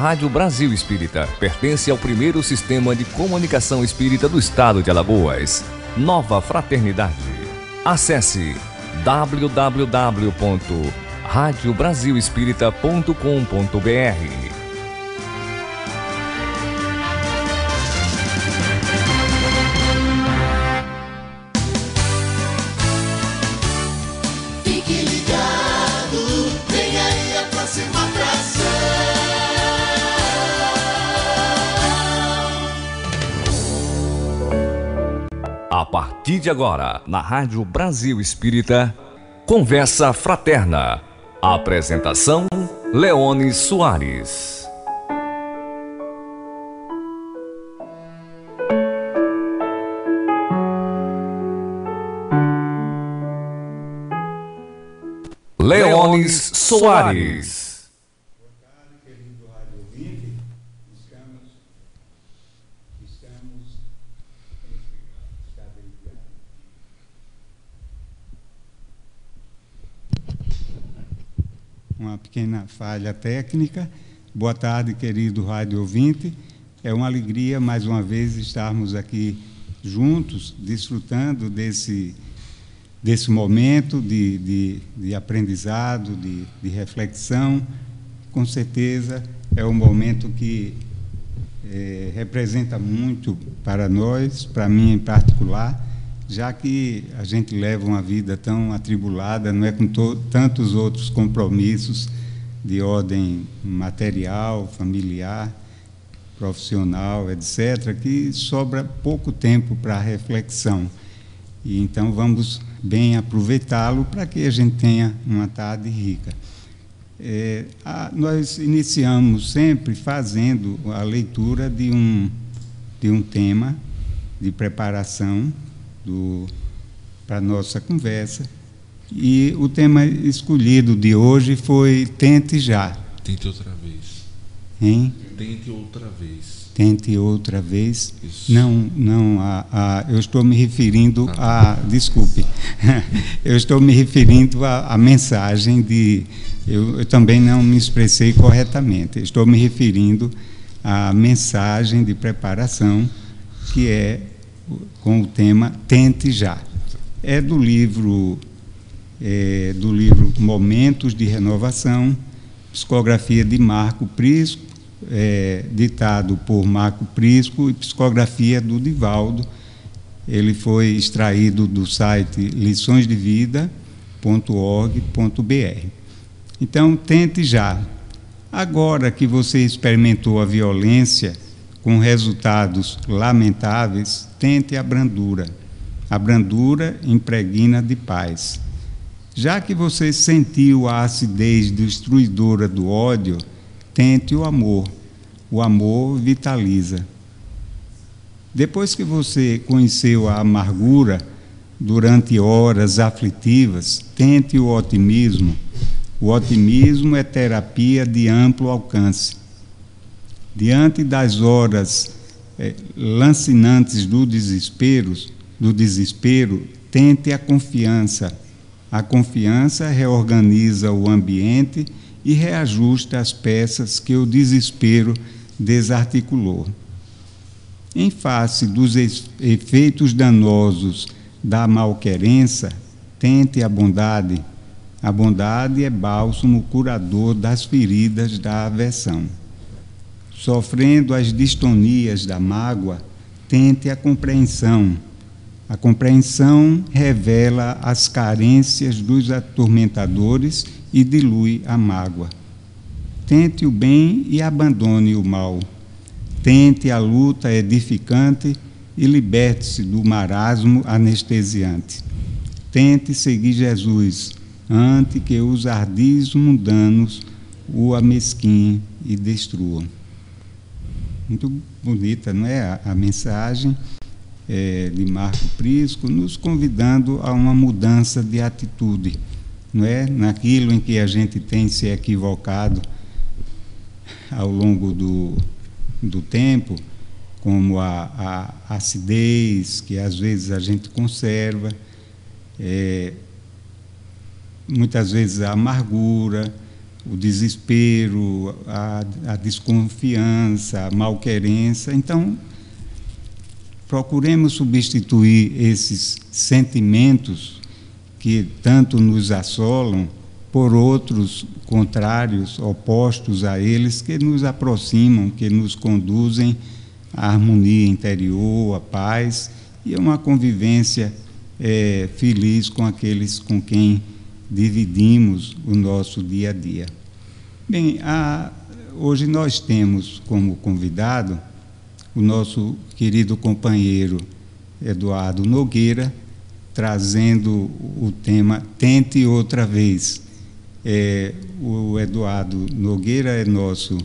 Rádio Brasil Espírita pertence ao primeiro sistema de comunicação espírita do estado de Alagoas, Nova Fraternidade. Acesse www.radiobrasilespírita.com.br. A partir de agora, na Rádio Brasil Espírita, Conversa Fraterna. Apresentação, Leone Soares. Leone Soares. Uma pequena falha técnica. Boa tarde, querido rádio ouvinte. É uma alegria, mais uma vez, estarmos aqui juntos, desfrutando desse momento de aprendizado, de reflexão. Com certeza, é um momento que representa muito para nós, para mim em particular, já que a gente leva uma vida tão atribulada, não é, com tantos outros compromissos de ordem material, familiar, profissional, etc., que sobra pouco tempo para a reflexão. E então vamos bem aproveitá-lo para que a gente tenha uma tarde rica. Nós iniciamos sempre fazendo a leitura de um tema de preparação para a nossa conversa, e o tema escolhido de hoje foi Tente Já. Tente outra vez. Hein? Tente outra vez. Tente outra vez. Isso. Não, eu estou me referindo desculpe, eu estou me referindo à mensagem eu também não me expressei corretamente, estou me referindo à mensagem de preparação, que é com o tema Tente Já. É do livro Momentos de Renovação, psicografia de Marco Prisco, ditado por Marco Prisco, e psicografia do Divaldo. Ele foi extraído do site liçõesdevida.org.br. Então, tente já. Agora que você experimentou a violência com resultados lamentáveis, tente a brandura. A brandura impregna de paz. Já que você sentiu a acidez destruidora do ódio, tente o amor. O amor vitaliza. Depois que você conheceu a amargura durante horas aflitivas, tente o otimismo. O otimismo é terapia de amplo alcance. Diante das horas lancinantes do desespero, tente a confiança. A confiança reorganiza o ambiente e reajusta as peças que o desespero desarticulou. Em face dos efeitos danosos da malquerença, tente a bondade. A bondade é bálsamo curador das feridas da aversão. Sofrendo as distonias da mágoa, tente a compreensão. A compreensão revela as carências dos atormentadores e dilui a mágoa. Tente o bem e abandone o mal. Tente a luta edificante e liberte-se do marasmo anestesiante. Tente seguir Jesus, antes que os ardis mundanos o amesquinhem e destruam. Muito bonita, não é? A mensagem de Marco Prisco, nos convidando a uma mudança de atitude, não é? Naquilo em que a gente tem se equivocado ao longo do tempo, como a acidez que às vezes a gente conserva, muitas vezes a amargura, o desespero, a desconfiança, a malquerença. Então, procuremos substituir esses sentimentos que tanto nos assolam por outros contrários, opostos a eles, que nos aproximam, que nos conduzem à harmonia interior, à paz e a uma convivência feliz com aqueles com quem dividimos o nosso dia a dia. Bem, hoje nós temos como convidado o nosso querido companheiro Eduardo Nogueira, trazendo o tema Tente Outra Vez. O Eduardo Nogueira é nosso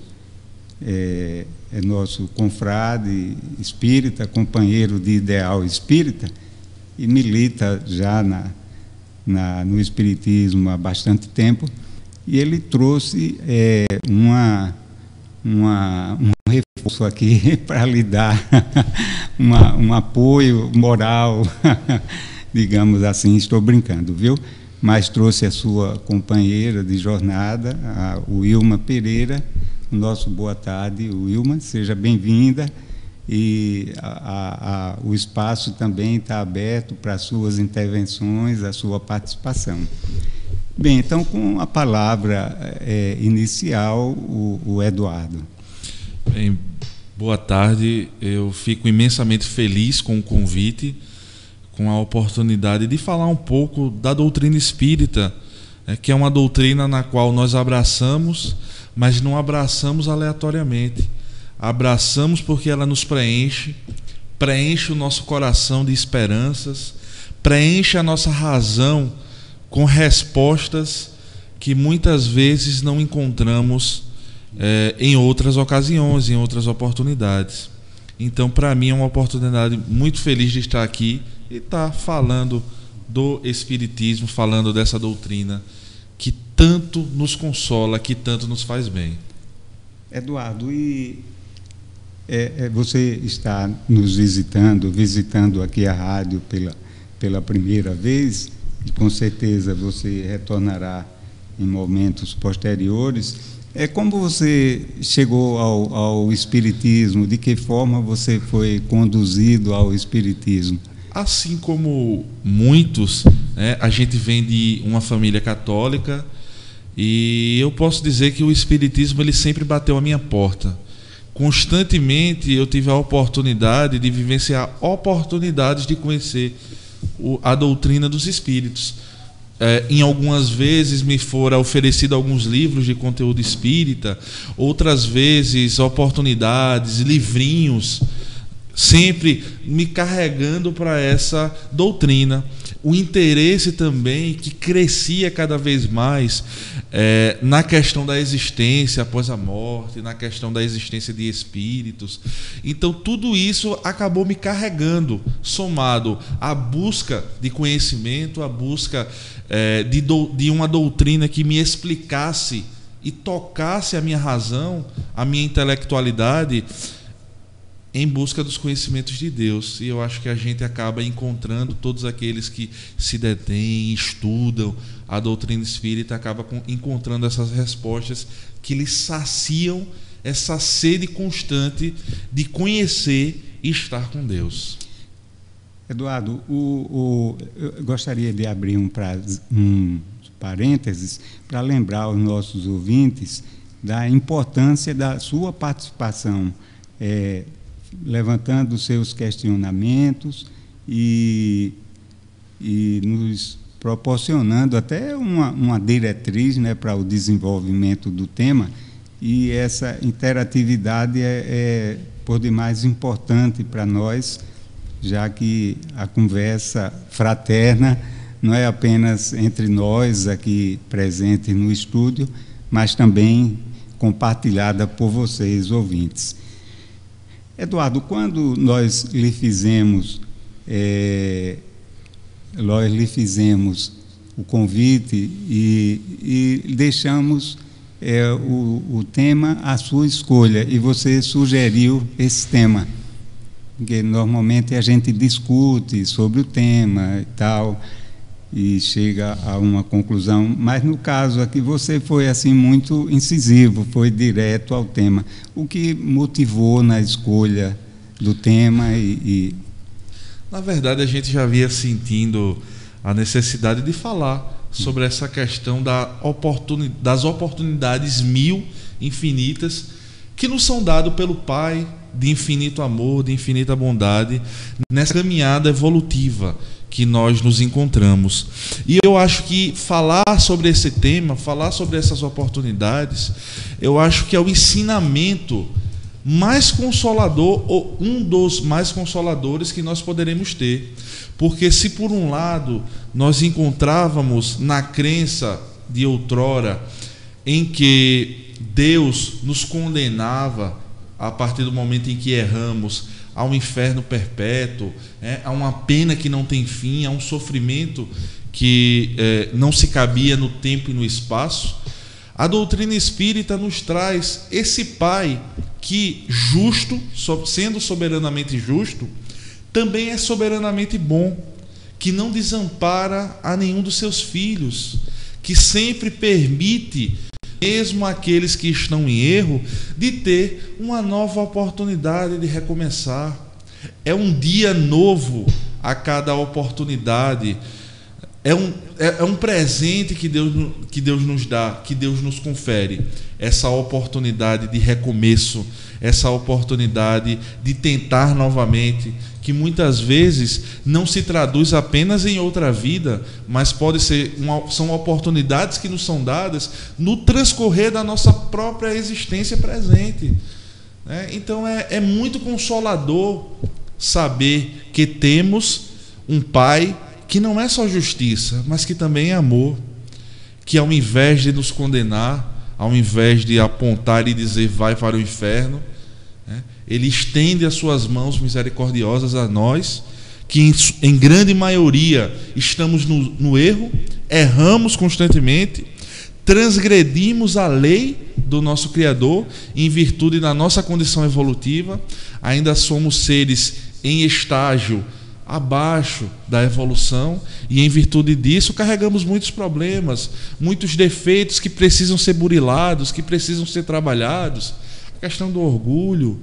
confrade espírita, companheiro de ideal espírita, e milita já no espiritismo há bastante tempo, e ele trouxe um reforço aqui para lhe dar um apoio moral, digamos assim. Estou brincando, viu? Mas trouxe a sua companheira de jornada, a Wilma Pereira. Nosso boa tarde, Wilma, seja bem-vinda. E o espaço também está aberto para as suas intervenções, a sua participação. Bem, então, com a palavra inicial, o Eduardo. Bem, boa tarde. Eu fico imensamente feliz com o convite, com a oportunidade de falar um pouco da doutrina espírita, que é uma doutrina na qual nós abraçamos, mas não abraçamos aleatoriamente. Abraçamos porque ela nos preenche o nosso coração de esperanças, preenche a nossa razão com respostas que muitas vezes não encontramos em outras ocasiões, em outras oportunidades. Então, para mim, é uma oportunidade muito feliz de estar aqui e estar falando do Espiritismo, falando dessa doutrina que tanto nos consola, que tanto nos faz bem. Eduardo, você está nos visitando aqui a rádio pela primeira vez, e com certeza você retornará em momentos posteriores. Como você chegou ao Espiritismo? De que forma você foi conduzido ao Espiritismo? Assim como muitos, a gente vem de uma família católica, e eu posso dizer que o Espiritismo ele sempre bateu à minha porta. Constantemente eu tive a oportunidade de vivenciar oportunidades de conhecer a doutrina dos espíritos. Em algumas vezes me fora oferecido alguns livros de conteúdo espírita, outras vezes oportunidades, livrinhos, sempre me carregando para essa doutrina. O interesse também que crescia cada vez mais na questão da existência após a morte, na questão da existência de espíritos. Então tudo isso acabou me carregando, somado à busca de conhecimento, à busca de uma doutrina que me explicasse e tocasse a minha razão, a minha intelectualidade, em busca dos conhecimentos de Deus. E eu acho que a gente acaba encontrando todos aqueles que se detêm, estudam a doutrina espírita, acaba encontrando essas respostas que lhes saciam essa sede constante de conhecer e estar com Deus. Eduardo, eu gostaria de abrir um parênteses para lembrar aos nossos ouvintes da importância da sua participação, levantando seus questionamentos e nos proporcionando até uma diretriz, para o desenvolvimento do tema. E essa interatividade é por demais importante para nós, já que a conversa fraterna não é apenas entre nós aqui presentes no estúdio, mas também compartilhada por vocês, ouvintes. Eduardo, quando nós lhe fizemos o convite e deixamos o tema à sua escolha, e você sugeriu esse tema, porque normalmente a gente discute sobre o tema e tal, e chega a uma conclusão. Mas no caso aqui você foi assim muito incisivo, foi direto ao tema. O que motivou na escolha do tema Na verdade, a gente já vinha sentindo a necessidade de falar sobre essa questão das oportunidades infinitas que nos são dadas pelo Pai, de infinito amor, de infinita bondade, nessa caminhada evolutiva que nós nos encontramos. E eu acho que falar sobre esse tema, falar sobre essas oportunidades, eu acho que é o ensinamento mais consolador, ou um dos mais consoladores que nós poderemos ter. Porque se por um lado nós encontrávamos na crença de outrora em que Deus nos condenava a partir do momento em que erramos a um inferno perpétuo, a uma pena que não tem fim, a um sofrimento que não se cabia no tempo e no espaço, a doutrina espírita nos traz esse Pai que, justo, sendo soberanamente justo, também é soberanamente bom, que não desampara a nenhum dos seus filhos, que sempre permite, mesmo aqueles que estão em erro, de ter uma nova oportunidade de recomeçar. É um dia novo a cada oportunidade. É um presente que Deus nos dá, que Deus nos confere. Essa oportunidade de recomeço, essa oportunidade de tentar novamente, que muitas vezes não se traduz apenas em outra vida, mas são oportunidades que nos são dadas no transcorrer da nossa própria existência presente. Então é muito consolador saber que temos um Pai que não é só justiça, mas que também é amor, que ao invés de nos condenar, ao invés de apontar e dizer vai para o inferno, Ele estende as suas mãos misericordiosas a nós, que em grande maioria estamos no erro, erramos constantemente, transgredimos a lei do nosso Criador, em virtude da nossa condição evolutiva, ainda somos seres em estágio abaixo da evolução, e em virtude disso carregamos muitos problemas, muitos defeitos que precisam ser burilados, que precisam ser trabalhados. A questão do orgulho,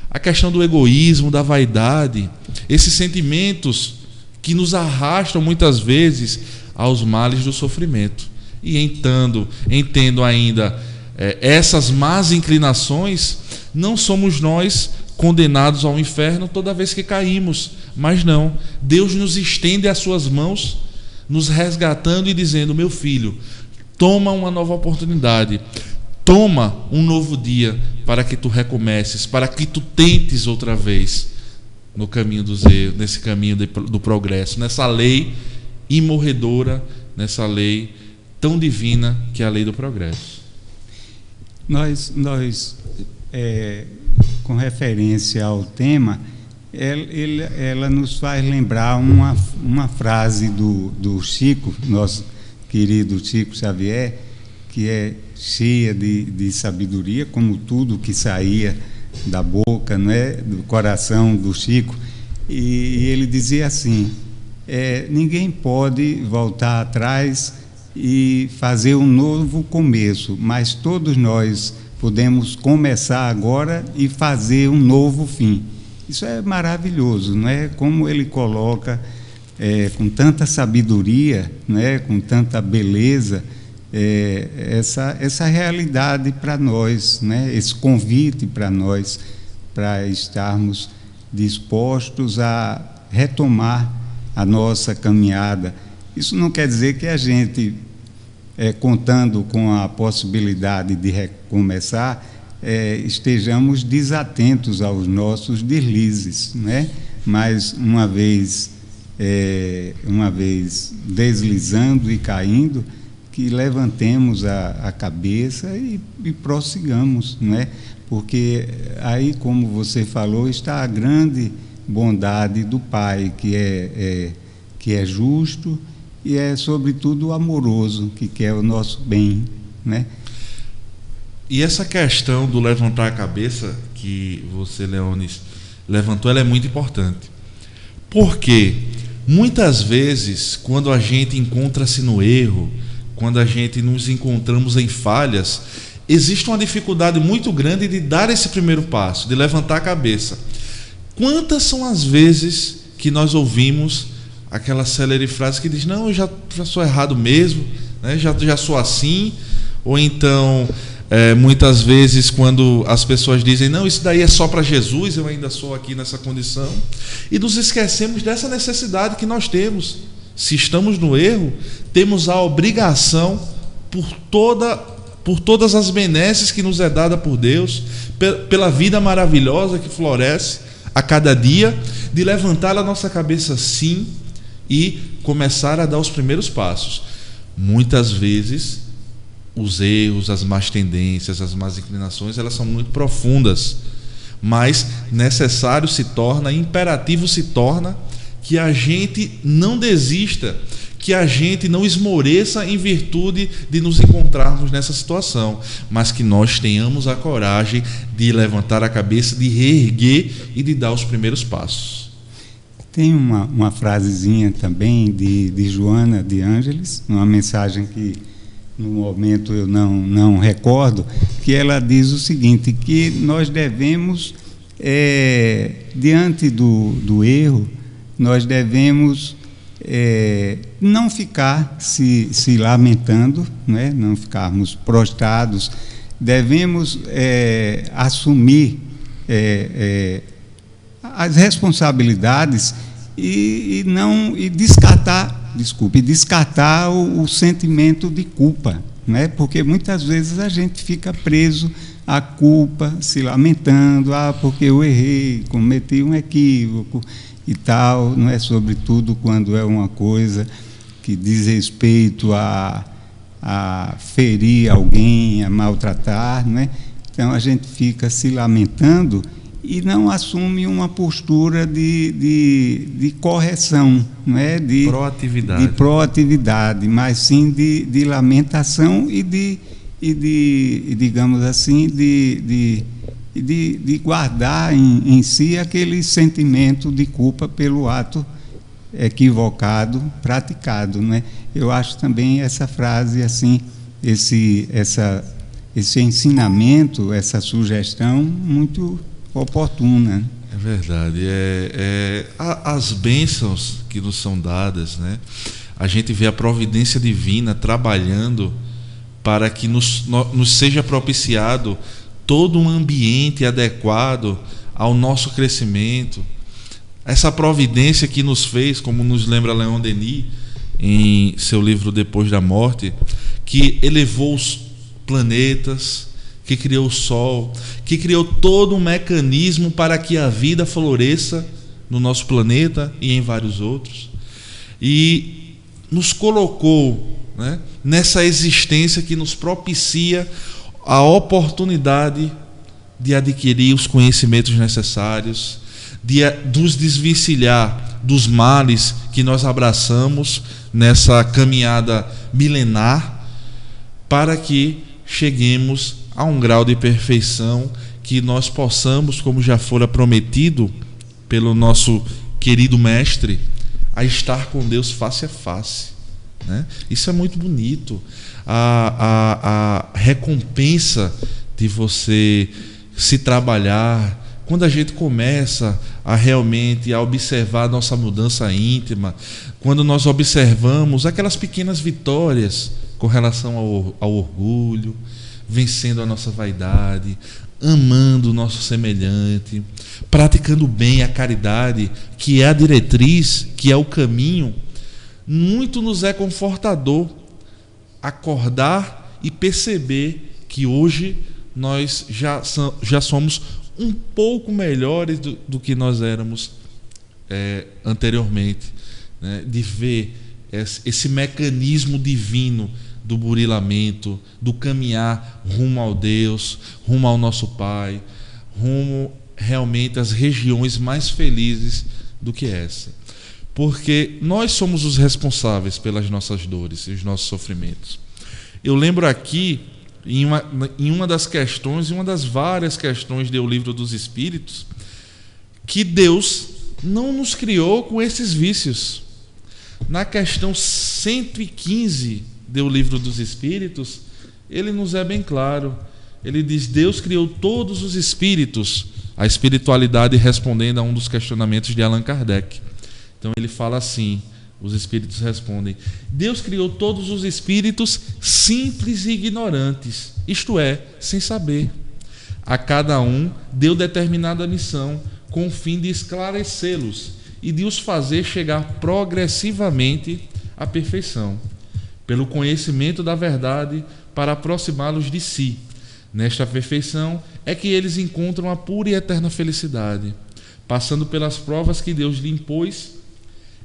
a questão do egoísmo, da vaidade, esses sentimentos que nos arrastam muitas vezes aos males do sofrimento. E entendo ainda essas más inclinações, não somos nós condenados ao inferno toda vez que caímos, mas não, Deus nos estende as suas mãos, nos resgatando e dizendo: meu filho, toma uma nova oportunidade, toma um novo dia para que tu recomeces, para que tu tentes outra vez no caminho dos erros, nesse caminho do progresso, nessa lei imorredora, nessa lei tão divina que é a lei do progresso. Nós com referência ao tema, ela nos faz lembrar uma frase do Chico, nosso querido Chico Xavier, que é cheia de sabedoria, como tudo que saía da boca, do coração do Chico. E ele dizia assim: ninguém pode voltar atrás e fazer um novo começo, mas todos nós podemos começar agora e fazer um novo fim. Isso é maravilhoso, não é? Como ele coloca com tanta sabedoria, com tanta beleza, essa realidade para nós, esse convite para nós, para estarmos dispostos a retomar a nossa caminhada. Isso não quer dizer que a gente, contando com a possibilidade de recomeçar, estejamos desatentos aos nossos deslizes, mas uma vez deslizando e caindo, que levantemos a cabeça e prossigamos, porque aí, como você falou, está a grande bondade do Pai, que é justo e é, sobretudo, amoroso, que quer o nosso bem, E essa questão do levantar a cabeça que você, Leones, levantou, ela é muito importante. Porque Muitas vezes, quando a gente encontra-se no erro, quando a gente nos encontramos em falhas, existe uma dificuldade muito grande de dar esse primeiro passo, de levantar a cabeça. Quantas são as vezes que nós ouvimos aquela célere frase que diz: não, eu já sou errado mesmo, né? já sou assim. Ou então, muitas vezes, quando as pessoas dizem: não, isso daí é só para Jesus, eu ainda sou aqui nessa condição. E nos esquecemos dessa necessidade que nós temos. Se estamos no erro, temos a obrigação, por todas as benesses que nos é dada por Deus, pela vida maravilhosa que floresce a cada dia, de levantar a nossa cabeça sim e começar a dar os primeiros passos. Muitas vezes os erros, as más tendências, as más inclinações, elas são muito profundas, mas necessário se torna, imperativo se torna que a gente não desista, que a gente não esmoreça em virtude de nos encontrarmos nessa situação, mas que nós tenhamos a coragem de levantar a cabeça, de reerguer e de dar os primeiros passos. Tem uma frasezinha também de Joana de Ângeles, uma mensagem que no momento eu não recordo, que ela diz o seguinte, que nós devemos, diante do erro, nós devemos não ficar se lamentando, né? Não ficarmos prostrados, devemos assumir as responsabilidades e descartar o sentimento de culpa, né? Porque muitas vezes a gente fica preso à culpa, se lamentando, porque eu errei, cometi um equívoco e tal, não é? Sobretudo quando é uma coisa que diz respeito a ferir alguém, a maltratar, não é? Então a gente fica se lamentando e não assume uma postura de correção, não é? De proatividade, mas sim de lamentação e digamos assim, de guardar em si aquele sentimento de culpa pelo ato equivocado praticado, não é? Eu acho também essa frase assim, esse ensinamento, essa sugestão muito oportuna. É verdade. As bênçãos que nos são dadas, né? A gente vê a providência divina trabalhando para que nos seja propiciado todo um ambiente adequado ao nosso crescimento. Essa providência que nos fez, como nos lembra Leon Denis em seu livro Depois da Morte, que elevou os planetas, que criou o Sol, que criou todo um mecanismo para que a vida floresça no nosso planeta e em vários outros, e nos colocou, né, nessa existência que nos propicia a oportunidade de adquirir os conhecimentos necessários, de nos desvencilhar dos males que nós abraçamos nessa caminhada milenar, para que cheguemos a um grau de perfeição que nós possamos, como já fora prometido pelo nosso querido mestre, a estar com Deus face a face, né? Isso é muito bonito. A recompensa de você se trabalhar, quando a gente começa a realmente observar a nossa mudança íntima, quando nós observamos aquelas pequenas vitórias com relação ao orgulho, vencendo a nossa vaidade, amando o nosso semelhante, praticando bem a caridade, que é a diretriz, que é o caminho, muito nos é confortador acordar e perceber que hoje nós já somos um pouco melhores do que nós éramos anteriormente, né? De ver esse mecanismo divino do burilamento, do caminhar rumo ao Deus, rumo ao nosso Pai, rumo realmente às regiões mais felizes do que essa. Porque nós somos os responsáveis pelas nossas dores e os nossos sofrimentos. Eu lembro aqui, em uma das questões, em uma das várias questões do Livro dos Espíritos, que Deus não nos criou com esses vícios. Na questão 115 do Livro dos Espíritos, ele nos é bem claro. Ele diz: Deus criou todos os espíritos. A espiritualidade respondendo a um dos questionamentos de Allan Kardec. Então ele fala assim, os espíritos respondem: Deus criou todos os espíritos simples e ignorantes, isto é, sem saber. A cada um deu determinada missão, com o fim de esclarecê-los e de os fazer chegar progressivamente à perfeição, pelo conhecimento da verdade, para aproximá-los de si. Nesta perfeição é que eles encontram a pura e eterna felicidade. Passando pelas provas que Deus lhe impôs,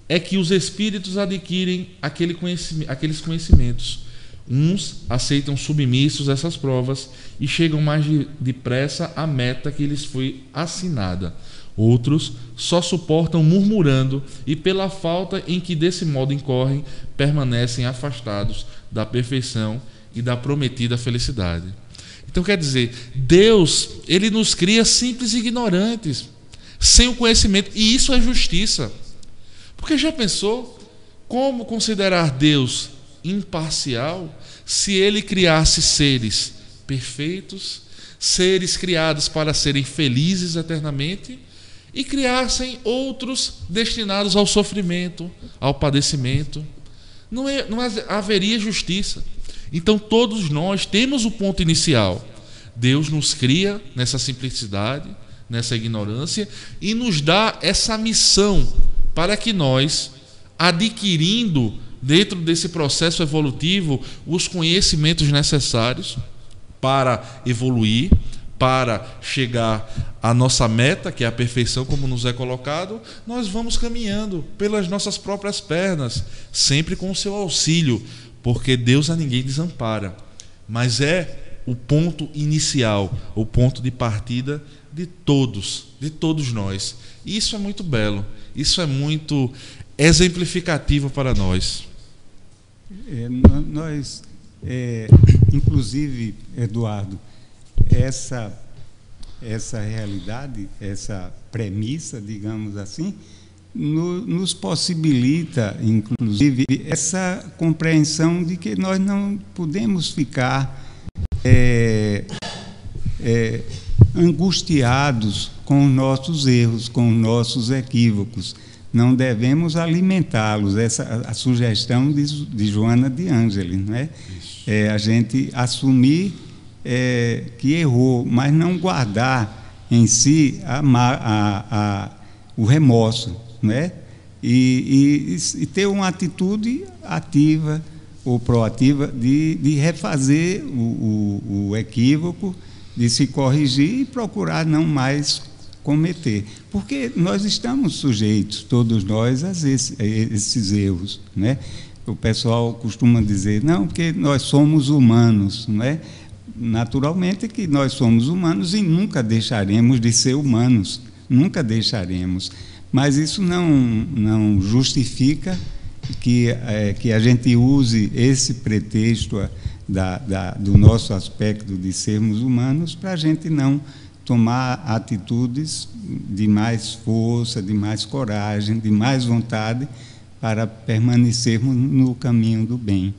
é que os espíritos adquirem aqueles conhecimentos. Uns aceitam submissos essas provas e chegam mais depressa à meta que lhes foi assinada. Outros só suportam murmurando e, pela falta em que desse modo incorrem, permanecem afastados da perfeição e da prometida felicidade. Então, quer dizer, Deus, ele nos cria simples e ignorantes, sem o conhecimento, e isso é justiça. Porque já pensou como considerar Deus imparcial se ele criasse seres perfeitos, seres criados para serem felizes eternamente, e criassem outros destinados ao sofrimento, ao padecimento? Não haveria justiça. Então todos nós temos o ponto inicial. Deus nos cria nessa simplicidade, nessa ignorância, e nos dá essa missão para que nós, adquirindo dentro desse processo evolutivo os conhecimentos necessários para evoluir, para chegar à nossa meta, que é a perfeição, como nos é colocado, nós vamos caminhando pelas nossas próprias pernas, sempre com o seu auxílio, porque Deus a ninguém desampara, mas é o ponto inicial, o ponto de partida de todos nós. E isso é muito belo, isso é muito exemplificativo para nós. Inclusive, Eduardo, essa realidade, essa premissa, digamos assim, nos possibilita, inclusive, essa compreensão de que nós não podemos ficar angustiados com os nossos erros, com os nossos equívocos. Não devemos alimentá-los. A sugestão de Joana de Ângeles, não é? A gente assumir que errou, mas não guardar em si o remorso, não é? E ter uma atitude ativa ou proativa de refazer o equívoco, de se corrigir e procurar não mais cometer. Porque nós estamos sujeitos, todos nós, a esses erros, né? O pessoal costuma dizer, não, porque nós somos humanos, não é? Naturalmente que nós somos humanos e nunca deixaremos de ser humanos, nunca deixaremos. Mas isso não justifica que a gente use esse pretexto do nosso aspecto de sermos humanos para a gente não tomar atitudes de mais força, de mais coragem, de mais vontade para permanecermos no caminho do bem.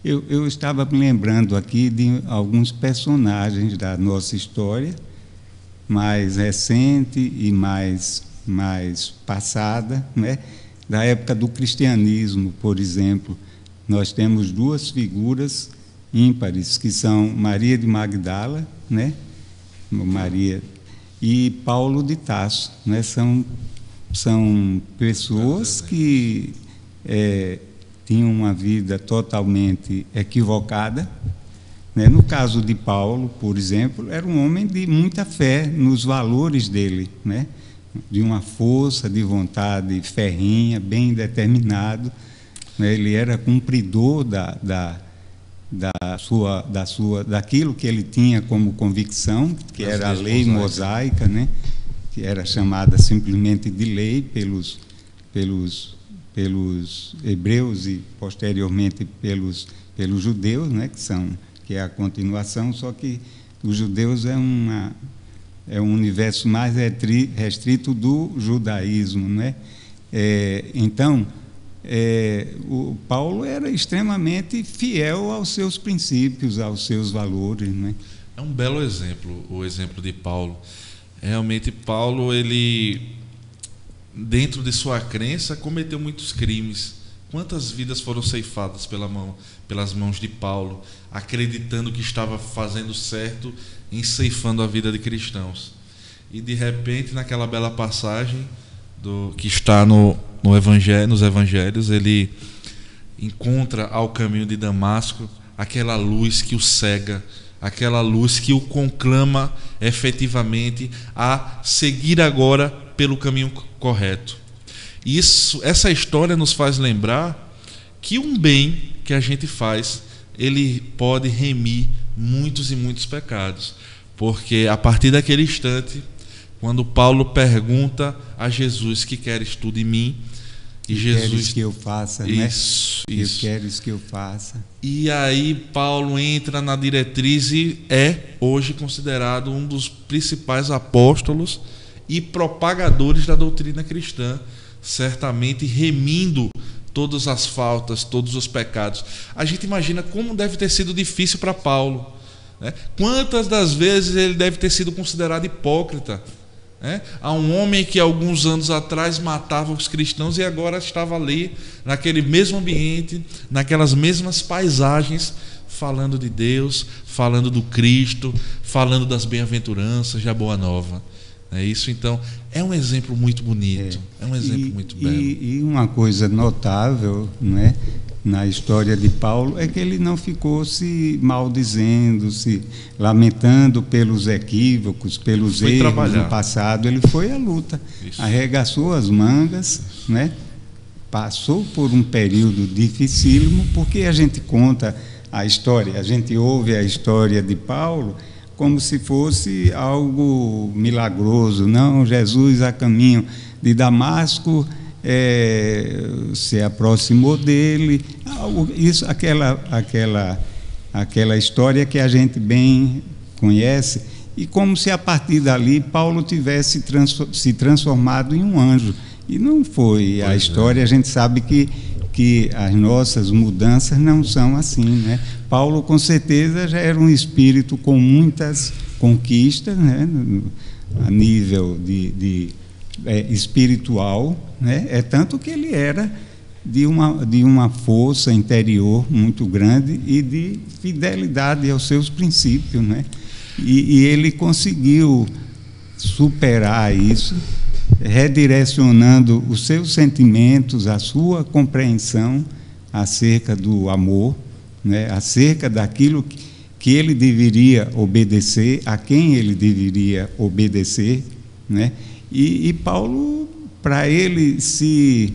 Eu estava me lembrando aqui de alguns personagens da nossa história, mais recente e mais passada, né? Da época do cristianismo, por exemplo. Nós temos duas figuras ímpares, que são Maria de Magdala, né? Maria, e Paulo de Tarso, né? São pessoas que tinham uma vida totalmente equivocada, né? No caso de Paulo, por exemplo, era um homem de muita fé nos valores dele, né? De uma força de vontade ferrenha, bem determinado, né? Ele era cumpridor daquilo que ele tinha como convicção, que era a lei mosaica, né? Que era chamada simplesmente de lei pelos hebreus e posteriormente pelos judeus, né? Que é a continuação, só que os judeus é um universo mais restrito do judaísmo, né? Então, o Paulo era extremamente fiel aos seus princípios, aos seus valores, né? É um belo exemplo, o exemplo de Paulo. Realmente, Paulo, ele, dentro de sua crença, cometeu muitos crimes. Quantas vidas foram ceifadas pelas mãos de Paulo, acreditando que estava fazendo certo em ceifando a vida de cristãos. E, de repente, naquela bela passagem que está nos evangelhos, ele encontra ao caminho de Damasco aquela luz que o cega, aquela luz que o conclama efetivamente a seguir agora pelo caminho correto. E essa história nos faz lembrar que um bem que a gente faz, ele pode remir muitos e muitos pecados. Porque a partir daquele instante, quando Paulo pergunta a Jesus: que queres tu de mim? E Jesus, queres que eu faça, isso, né? Isso. Que queres que eu faça. E aí Paulo entra na diretriz e é hoje considerado um dos principais apóstolos e propagadores da doutrina cristã, certamente remindo todas as faltas, todos os pecados. A gente imagina como deve ter sido difícil para Paulo, né? Quantas das vezes ele deve ter sido considerado hipócrita, né? Há um homem que alguns anos atrás matava os cristãos e agora estava ali, naquele mesmo ambiente, naquelas mesmas paisagens, falando de Deus, falando do Cristo, falando das bem-aventuranças, da Boa Nova. Isso, então, é um exemplo muito bonito, é um exemplo muito belo. E uma coisa notável, né, na história de Paulo é que ele não ficou se maldizendo, se lamentando pelos equívocos, pelos erros do passado. Ele foi à luta, arregaçou as mangas, né, passou por um período dificílimo, porque a gente conta a história, a gente ouve a história de Paulo como se fosse algo milagroso. Não, Jesus a caminho de Damasco se aproximou dele. Isso, aquela história que a gente bem conhece, e como se a partir dali Paulo tivesse se transformado em um anjo. E não foi. A história, a gente sabe que as nossas mudanças não são assim, né? Paulo, com certeza, já era um espírito com muitas conquistas, né? A nível espiritual, né? É tanto que ele era de uma força interior muito grande e de fidelidade aos seus princípios, né? E ele conseguiu superar isso, redirecionando os seus sentimentos, a sua compreensão acerca do amor, né, acerca daquilo que ele deveria obedecer, a quem ele deveria obedecer, né? E Paulo, para ele se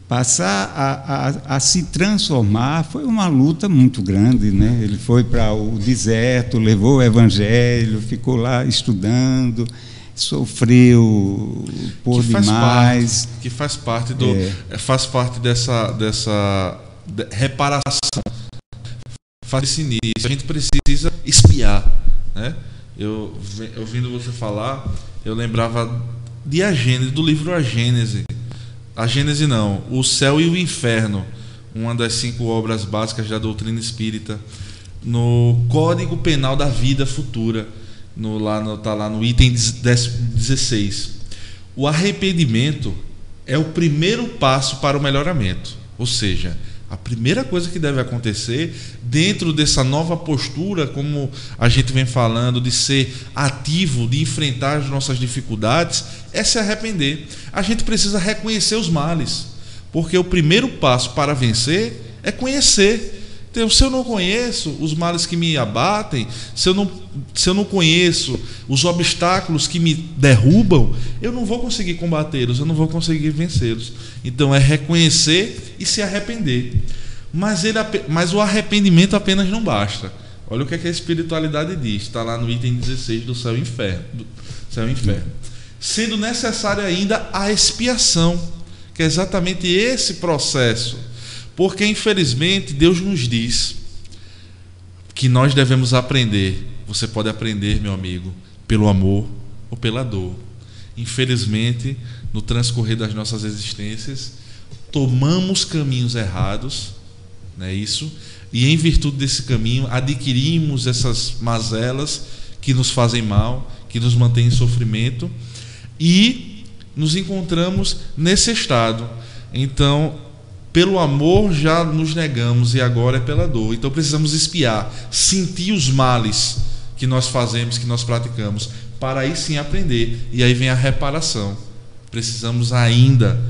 passar a se transformar, foi uma luta muito grande, né? Ele foi para o deserto, levou o evangelho, ficou lá estudando, sofreu por demais. Que faz parte dessa reparação, faz esse início. A gente precisa espiar, né? Eu ouvindo você falar, eu lembrava de A Gênese, do livro A Gênese. A Gênese não, O Céu e o Inferno, uma das 5 obras básicas da doutrina espírita, no Código Penal da Vida Futura. Está lá no item 16. O arrependimento é o primeiro passo para o melhoramento. Ou seja, a primeira coisa que deve acontecer dentro dessa nova postura, como a gente vem falando, de ser ativo, de enfrentar as nossas dificuldades, é se arrepender. A gente precisa reconhecer os males, porque o primeiro passo para vencer é conhecer. Então, se eu não conheço os males que me abatem, se eu não conheço os obstáculos que me derrubam, eu não vou conseguir combatê-los, eu não vou conseguir vencê-los. Então, é reconhecer e se arrepender. Mas o arrependimento apenas não basta. Olha o que a espiritualidade diz, está lá no item 16 do Céu e Inferno. Sendo necessário ainda a expiação, que é exatamente esse processo. Porque, infelizmente, Deus nos diz que nós devemos aprender. Você pode aprender, meu amigo, pelo amor ou pela dor. Infelizmente, no transcorrer das nossas existências, tomamos caminhos errados, não é isso? E em virtude desse caminho adquirimos essas mazelas que nos fazem mal, que nos mantêm em sofrimento, e nos encontramos nesse estado. Então, pelo amor já nos negamos e agora é pela dor. Então precisamos expiar, sentir os males que nós fazemos, que nós praticamos, para aí sim aprender. E aí vem a reparação. Precisamos ainda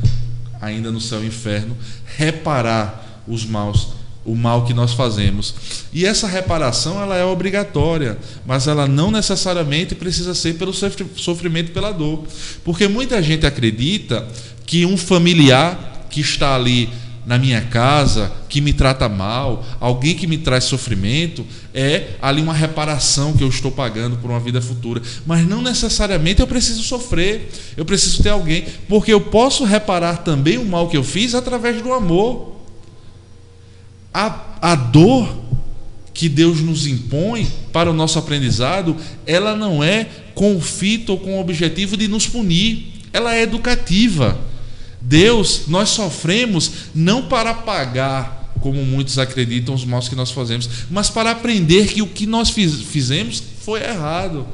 no céu e inferno, reparar os maus, o mal que nós fazemos. E essa reparação, ela é obrigatória, mas ela não necessariamente precisa ser pelo sofrimento, pela dor. Porque muita gente acredita que um familiar que está ali na minha casa, que me trata mal, alguém que me traz sofrimento, é ali uma reparação que eu estou pagando por uma vida futura. Mas não necessariamente eu preciso sofrer, eu preciso ter alguém, porque eu posso reparar também o mal que eu fiz através do amor. A dor que Deus nos impõe para o nosso aprendizado, ela não é com o fito ou com o objetivo de nos punir, ela é educativa. Deus, nós sofremos não para pagar, como muitos acreditam, os maus que nós fazemos, mas para aprender que o que nós fizemos foi errado.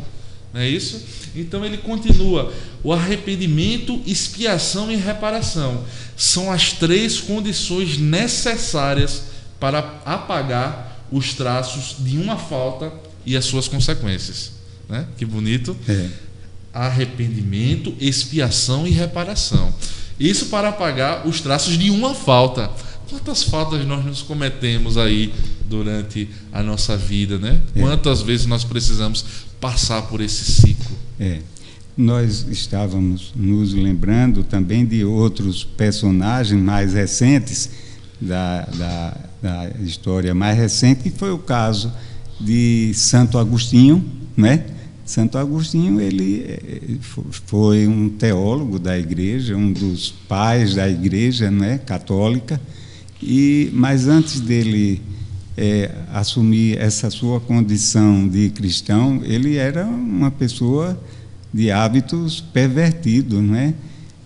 Não é isso? Então ele continua: o arrependimento, expiação e reparação são as 3 condições necessárias para apagar os traços de uma falta e as suas consequências. Né? Que bonito. Arrependimento, expiação e reparação. Isso para apagar os traços de uma falta. Quantas faltas nós nos cometemos aí durante a nossa vida, né? Quantas vezes nós precisamos passar por esse ciclo? Nós estávamos nos lembrando também de outros personagens mais recentes da história mais recente, que foi o caso de Santo Agostinho, né? Santo Agostinho, ele foi um teólogo da igreja, um dos pais da igreja, né, católica, mas antes dele assumir essa sua condição de cristão, ele era uma pessoa de hábitos pervertidos, né?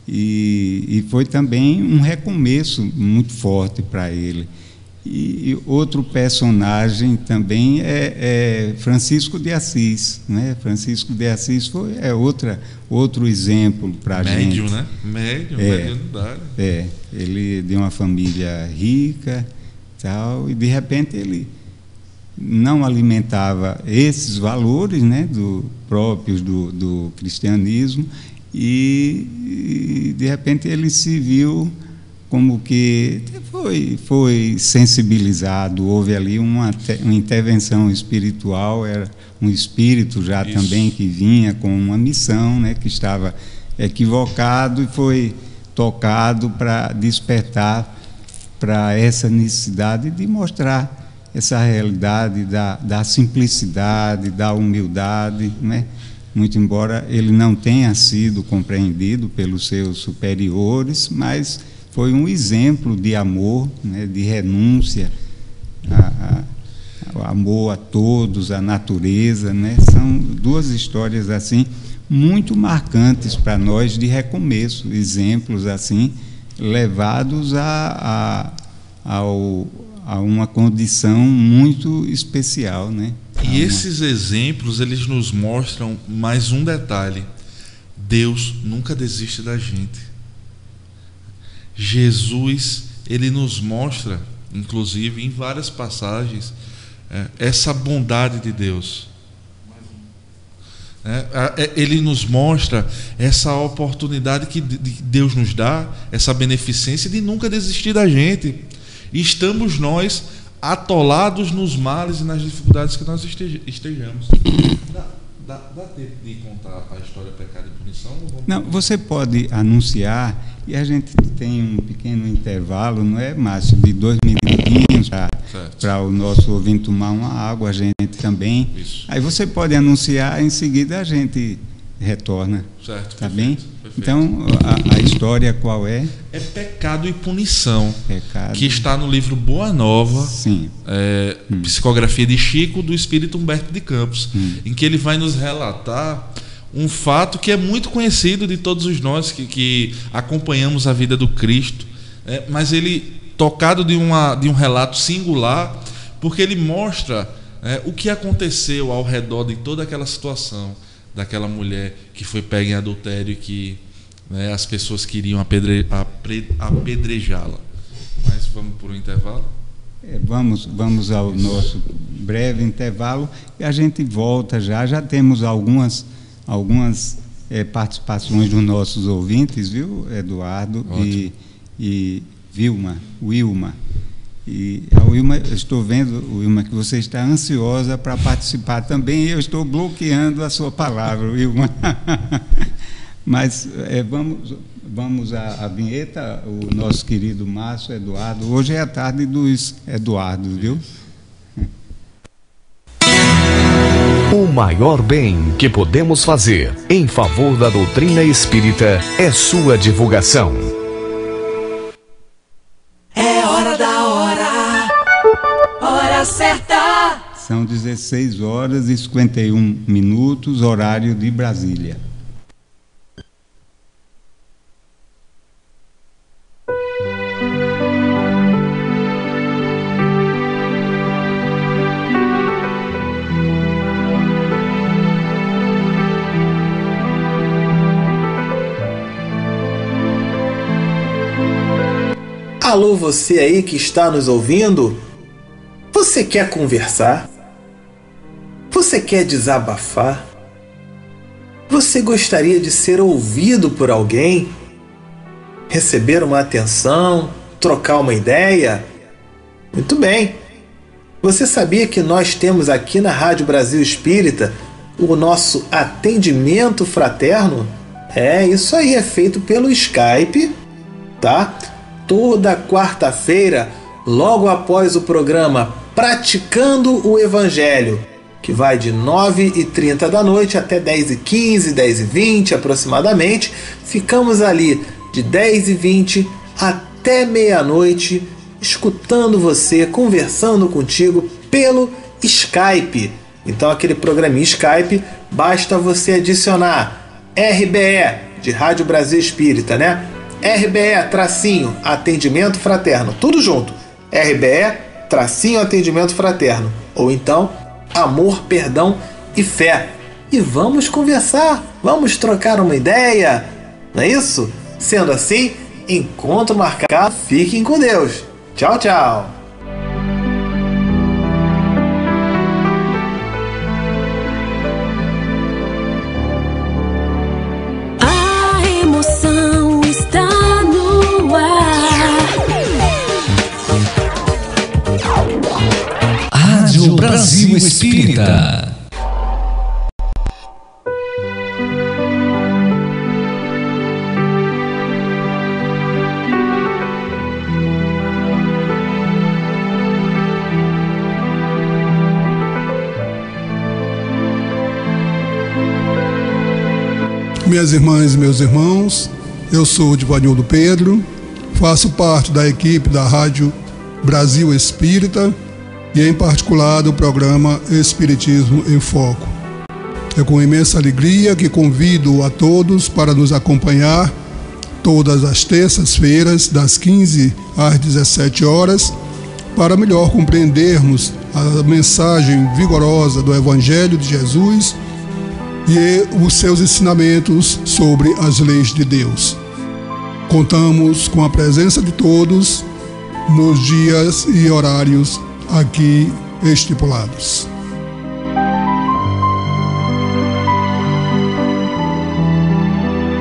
E foi também um recomeço muito forte para ele. E outro personagem também é Francisco de Assis, né? Francisco de Assis outro exemplo para a gente. Médium, né? Mediunidade. Ele de uma família rica, tal, e de repente ele não alimentava esses valores, né, próprios do cristianismo, e de repente ele se viu como que foi sensibilizado, houve ali uma intervenção espiritual, era um espírito já também que vinha com uma missão, né, que estava equivocado, e foi tocado para despertar para essa necessidade de mostrar essa realidade da simplicidade, da humildade, né? Muito embora ele não tenha sido compreendido pelos seus superiores, mas foi um exemplo de amor, né, de renúncia, amor a todos, à natureza, né? São 2 histórias assim muito marcantes para nós de recomeço, exemplos assim levados a uma condição muito especial, né? E esses exemplos, eles nos mostram mais um detalhe: Deus nunca desiste da gente. Jesus, ele nos mostra, inclusive em várias passagens, essa bondade de Deus. Ele nos mostra essa oportunidade que Deus nos dá, essa beneficência de nunca desistir da gente. E estamos nós atolados nos males e nas dificuldades que nós estejamos. Dá tempo de contar a história Pecado e Punição? Não, você pode anunciar, e a gente tem um pequeno intervalo, não é, Márcio, de 2 minutinhos para o nosso ouvinte tomar uma água, a gente também. Isso. Aí você pode anunciar, em seguida a gente retorna. Certo. Tá bem? Então, a história qual é? É Pecado e Punição, que está no livro Boa Nova, Psicografia de Chico, do Espírito Humberto de Campos, em que ele vai nos relatar um fato que é muito conhecido de todos nós que acompanhamos a vida do Cristo, mas ele tocado de um relato singular, porque ele mostra o que aconteceu ao redor de toda aquela situação daquela mulher que foi pega em adultério e que as pessoas queriam apedrejá-la. Mas vamos por um intervalo? Vamos ao nosso breve intervalo e a gente volta já temos algumas participações dos nossos ouvintes, viu, Eduardo? E Wilma. E a Wilma, eu estou vendo, Wilma, que você está ansiosa para participar também, e eu estou bloqueando a sua palavra, Wilma. Mas vamos à vinheta, o nosso querido Márcio Eduardo. Hoje é a tarde dos Eduardos, viu? O maior bem que podemos fazer em favor da doutrina espírita é sua divulgação. É hora da hora certa. São 16h51, horário de Brasília. Alô, você aí que está nos ouvindo? Você quer conversar? Você quer desabafar? Você gostaria de ser ouvido por alguém? Receber uma atenção? Trocar uma ideia? Muito bem! Você sabia que nós temos aqui na Rádio Brasil Espírita o nosso atendimento fraterno? Isso aí, é feito pelo Skype, tá? Toda quarta-feira, logo após o programa Praticando o Evangelho, que vai de 9h30 da noite até 10h15, 10h20 aproximadamente, ficamos ali de 10h20 até meia-noite, escutando você, conversando contigo pelo Skype. Então aquele programinha Skype, basta você adicionar RBE, de Rádio Brasil Espírita, né? RBE, atendimento fraterno, tudo junto. RBE, atendimento fraterno. Ou então, amor, perdão e fé. E vamos conversar, vamos trocar uma ideia, não é isso? Sendo assim, encontro marcado, fiquem com Deus. Tchau, tchau. Rádio Brasil Espírita. Minhas irmãs e meus irmãos, eu sou o Divanildo Pedro, faço parte da equipe da Rádio Brasil Espírita e em particular do programa Espiritismo em Foco. É com imensa alegria que convido a todos para nos acompanhar todas as terças-feiras, das 15 às 17 horas, para melhor compreendermos a mensagem vigorosa do Evangelho de Jesus e os seus ensinamentos sobre as leis de Deus. Contamos com a presença de todos nos dias e horários aqui estipulados.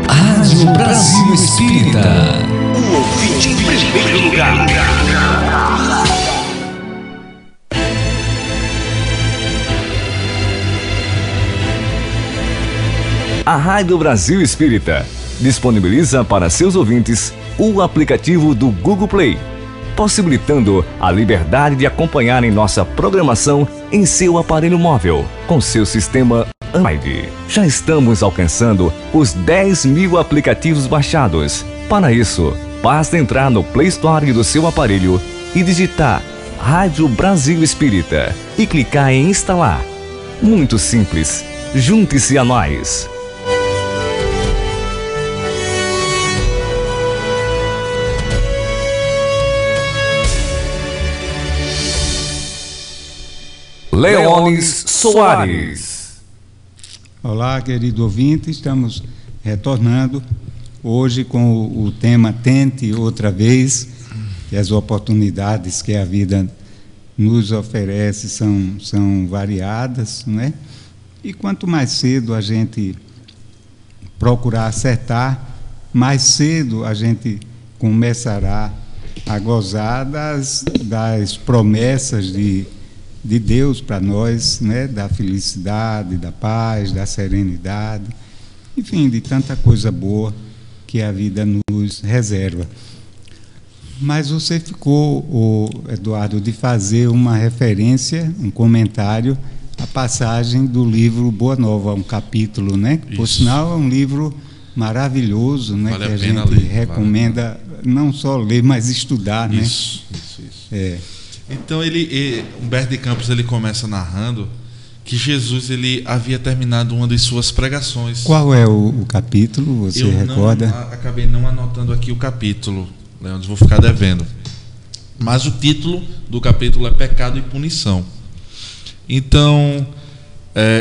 Rádio Brasil Espírita. O ouvinte em primeiro lugar. A Rádio Brasil Espírita disponibiliza para seus ouvintes o aplicativo do Google Play, possibilitando a liberdade de acompanharem nossa programação em seu aparelho móvel, com seu sistema Android. Já estamos alcançando os 10.000 aplicativos baixados. Para isso, basta entrar no Play Store do seu aparelho e digitar Rádio Brasil Espírita e clicar em instalar. Muito simples. Junte-se a nós. Leones Soares. Olá, querido ouvinte, estamos retornando hoje com o tema Tente Outra Vez, que as oportunidades que a vida nos oferece são variadas, né? E quanto mais cedo a gente procurar acertar, mais cedo a gente começará a gozar das promessas de Deus para nós, né? Da felicidade, da paz, da serenidade, enfim, de tanta coisa boa que a vida nos reserva. Mas você ficou, Eduardo, de fazer uma referência, um comentário à passagem do livro Boa Nova, um capítulo, né? Por sinal, é um livro maravilhoso, né? Vale que a a pena gente ler, recomenda não só ler, mas estudar, né? Isso. Então Humberto de Campos ele começa narrando que Jesus ele havia terminado uma de suas pregações. Qual é o capítulo? Você recorda? Acabei não anotando aqui o capítulo, Leandro, vou ficar devendo. Mas o título do capítulo é Pecado e Punição. Então,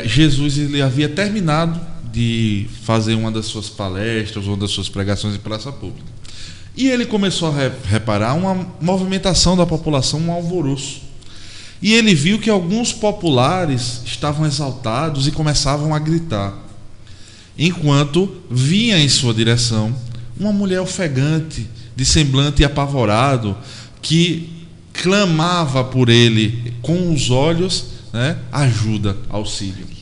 Jesus ele havia terminado de fazer uma das suas palestras, uma das suas pregações em praça pública. E ele começou a reparar uma movimentação da população, um alvoroço. E ele viu que alguns populares estavam exaltados e começavam a gritar, enquanto vinha em sua direção uma mulher ofegante, de semblante apavorado, que clamava por ele com os olhos, né, ajuda, auxílio.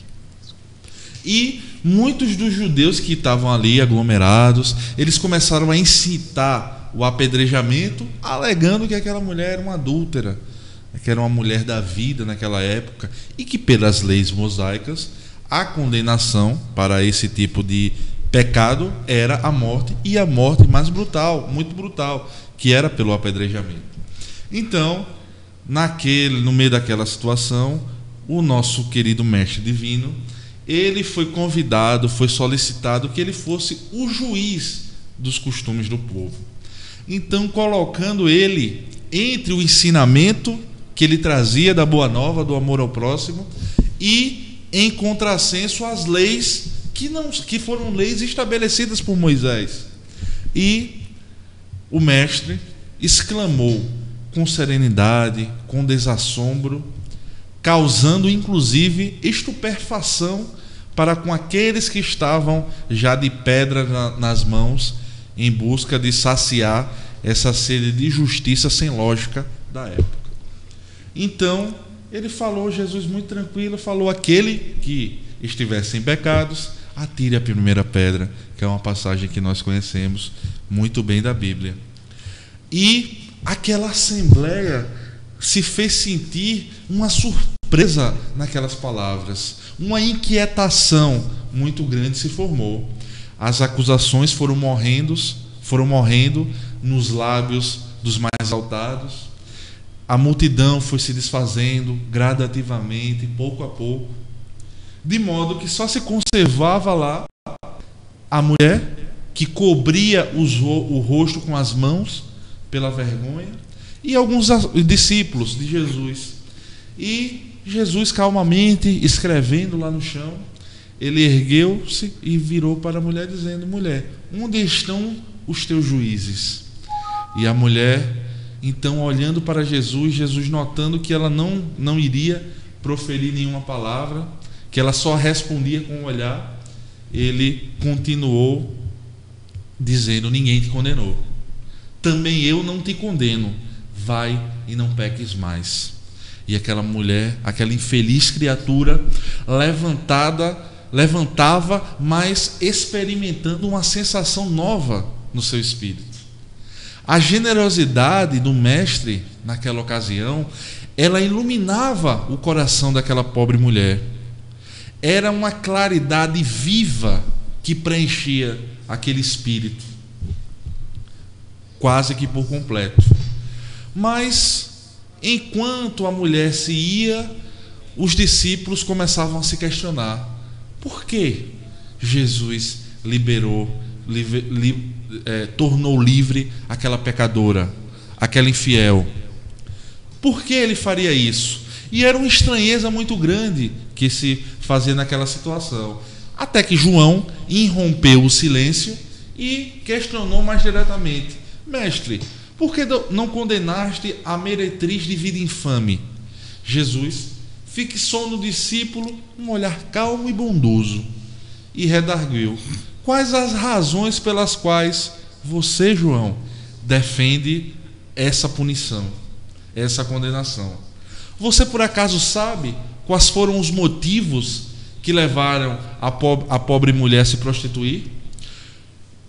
E muitos dos judeus que estavam ali aglomerados, eles começaram a incitar o apedrejamento, alegando que aquela mulher era uma adúltera, que era uma mulher da vida naquela época, e que pelas leis mosaicas a condenação para esse tipo de pecado era a morte, e a morte mais brutal, muito brutal, que era pelo apedrejamento. Então, no meio daquela situação, o nosso querido mestre divino, ele foi convidado, foi solicitado que ele fosse o juiz dos costumes do povo. Então, colocando ele entre o ensinamento que ele trazia da Boa Nova, do amor ao próximo, e em contrassenso às leis que foram leis estabelecidas por Moisés. E o mestre exclamou com serenidade, com desassombro, causando inclusive estupefação para com aqueles que estavam já de pedra nas mãos, em busca de saciar essa sede de justiça sem lógica da época. Então, ele falou, Jesus muito tranquilo, falou: aquele que estiver sem pecados, atire a primeira pedra, que é uma passagem que nós conhecemos muito bem da Bíblia. E aquela assembleia se fez sentir uma surpresa naquelas palavras, uma inquietação muito grande se formou. As acusações foram morrendo nos lábios dos mais exaltados. A multidão foi se desfazendo gradativamente, pouco a pouco, de modo que só se conservava lá a mulher que cobria o rosto com as mãos pela vergonha, e alguns discípulos de Jesus. E Jesus, calmamente escrevendo lá no chão, ele ergueu-se e virou para a mulher dizendo: mulher, onde estão os teus juízes? E a mulher, então, olhando para Jesus notando que ela não iria proferir nenhuma palavra, que ela só respondia com o olhar, ele continuou dizendo: ninguém te condenou, também eu não te condeno, vai e não peques mais. E aquela mulher, aquela infeliz criatura, levantava, mas experimentando uma sensação nova no seu espírito. A generosidade do mestre naquela ocasião, ela iluminava o coração daquela pobre mulher. Era uma claridade viva que preenchia aquele espírito, quase que por completo. Mas enquanto a mulher se ia, os discípulos começavam a se questionar: por que Jesus tornou livre aquela pecadora, aquela infiel? Por que ele faria isso? E era uma estranheza muito grande que se fazia naquela situação. Até que João irrompeu o silêncio e questionou mais diretamente: Mestre, por que não condenaste a meretriz de vida infame? Jesus fixou no discípulo um olhar calmo e bondoso e redarguiu: quais as razões pelas quais você, João, defende essa punição, essa condenação? Você por acaso sabe quais foram os motivos que levaram a pobre mulher a se prostituir?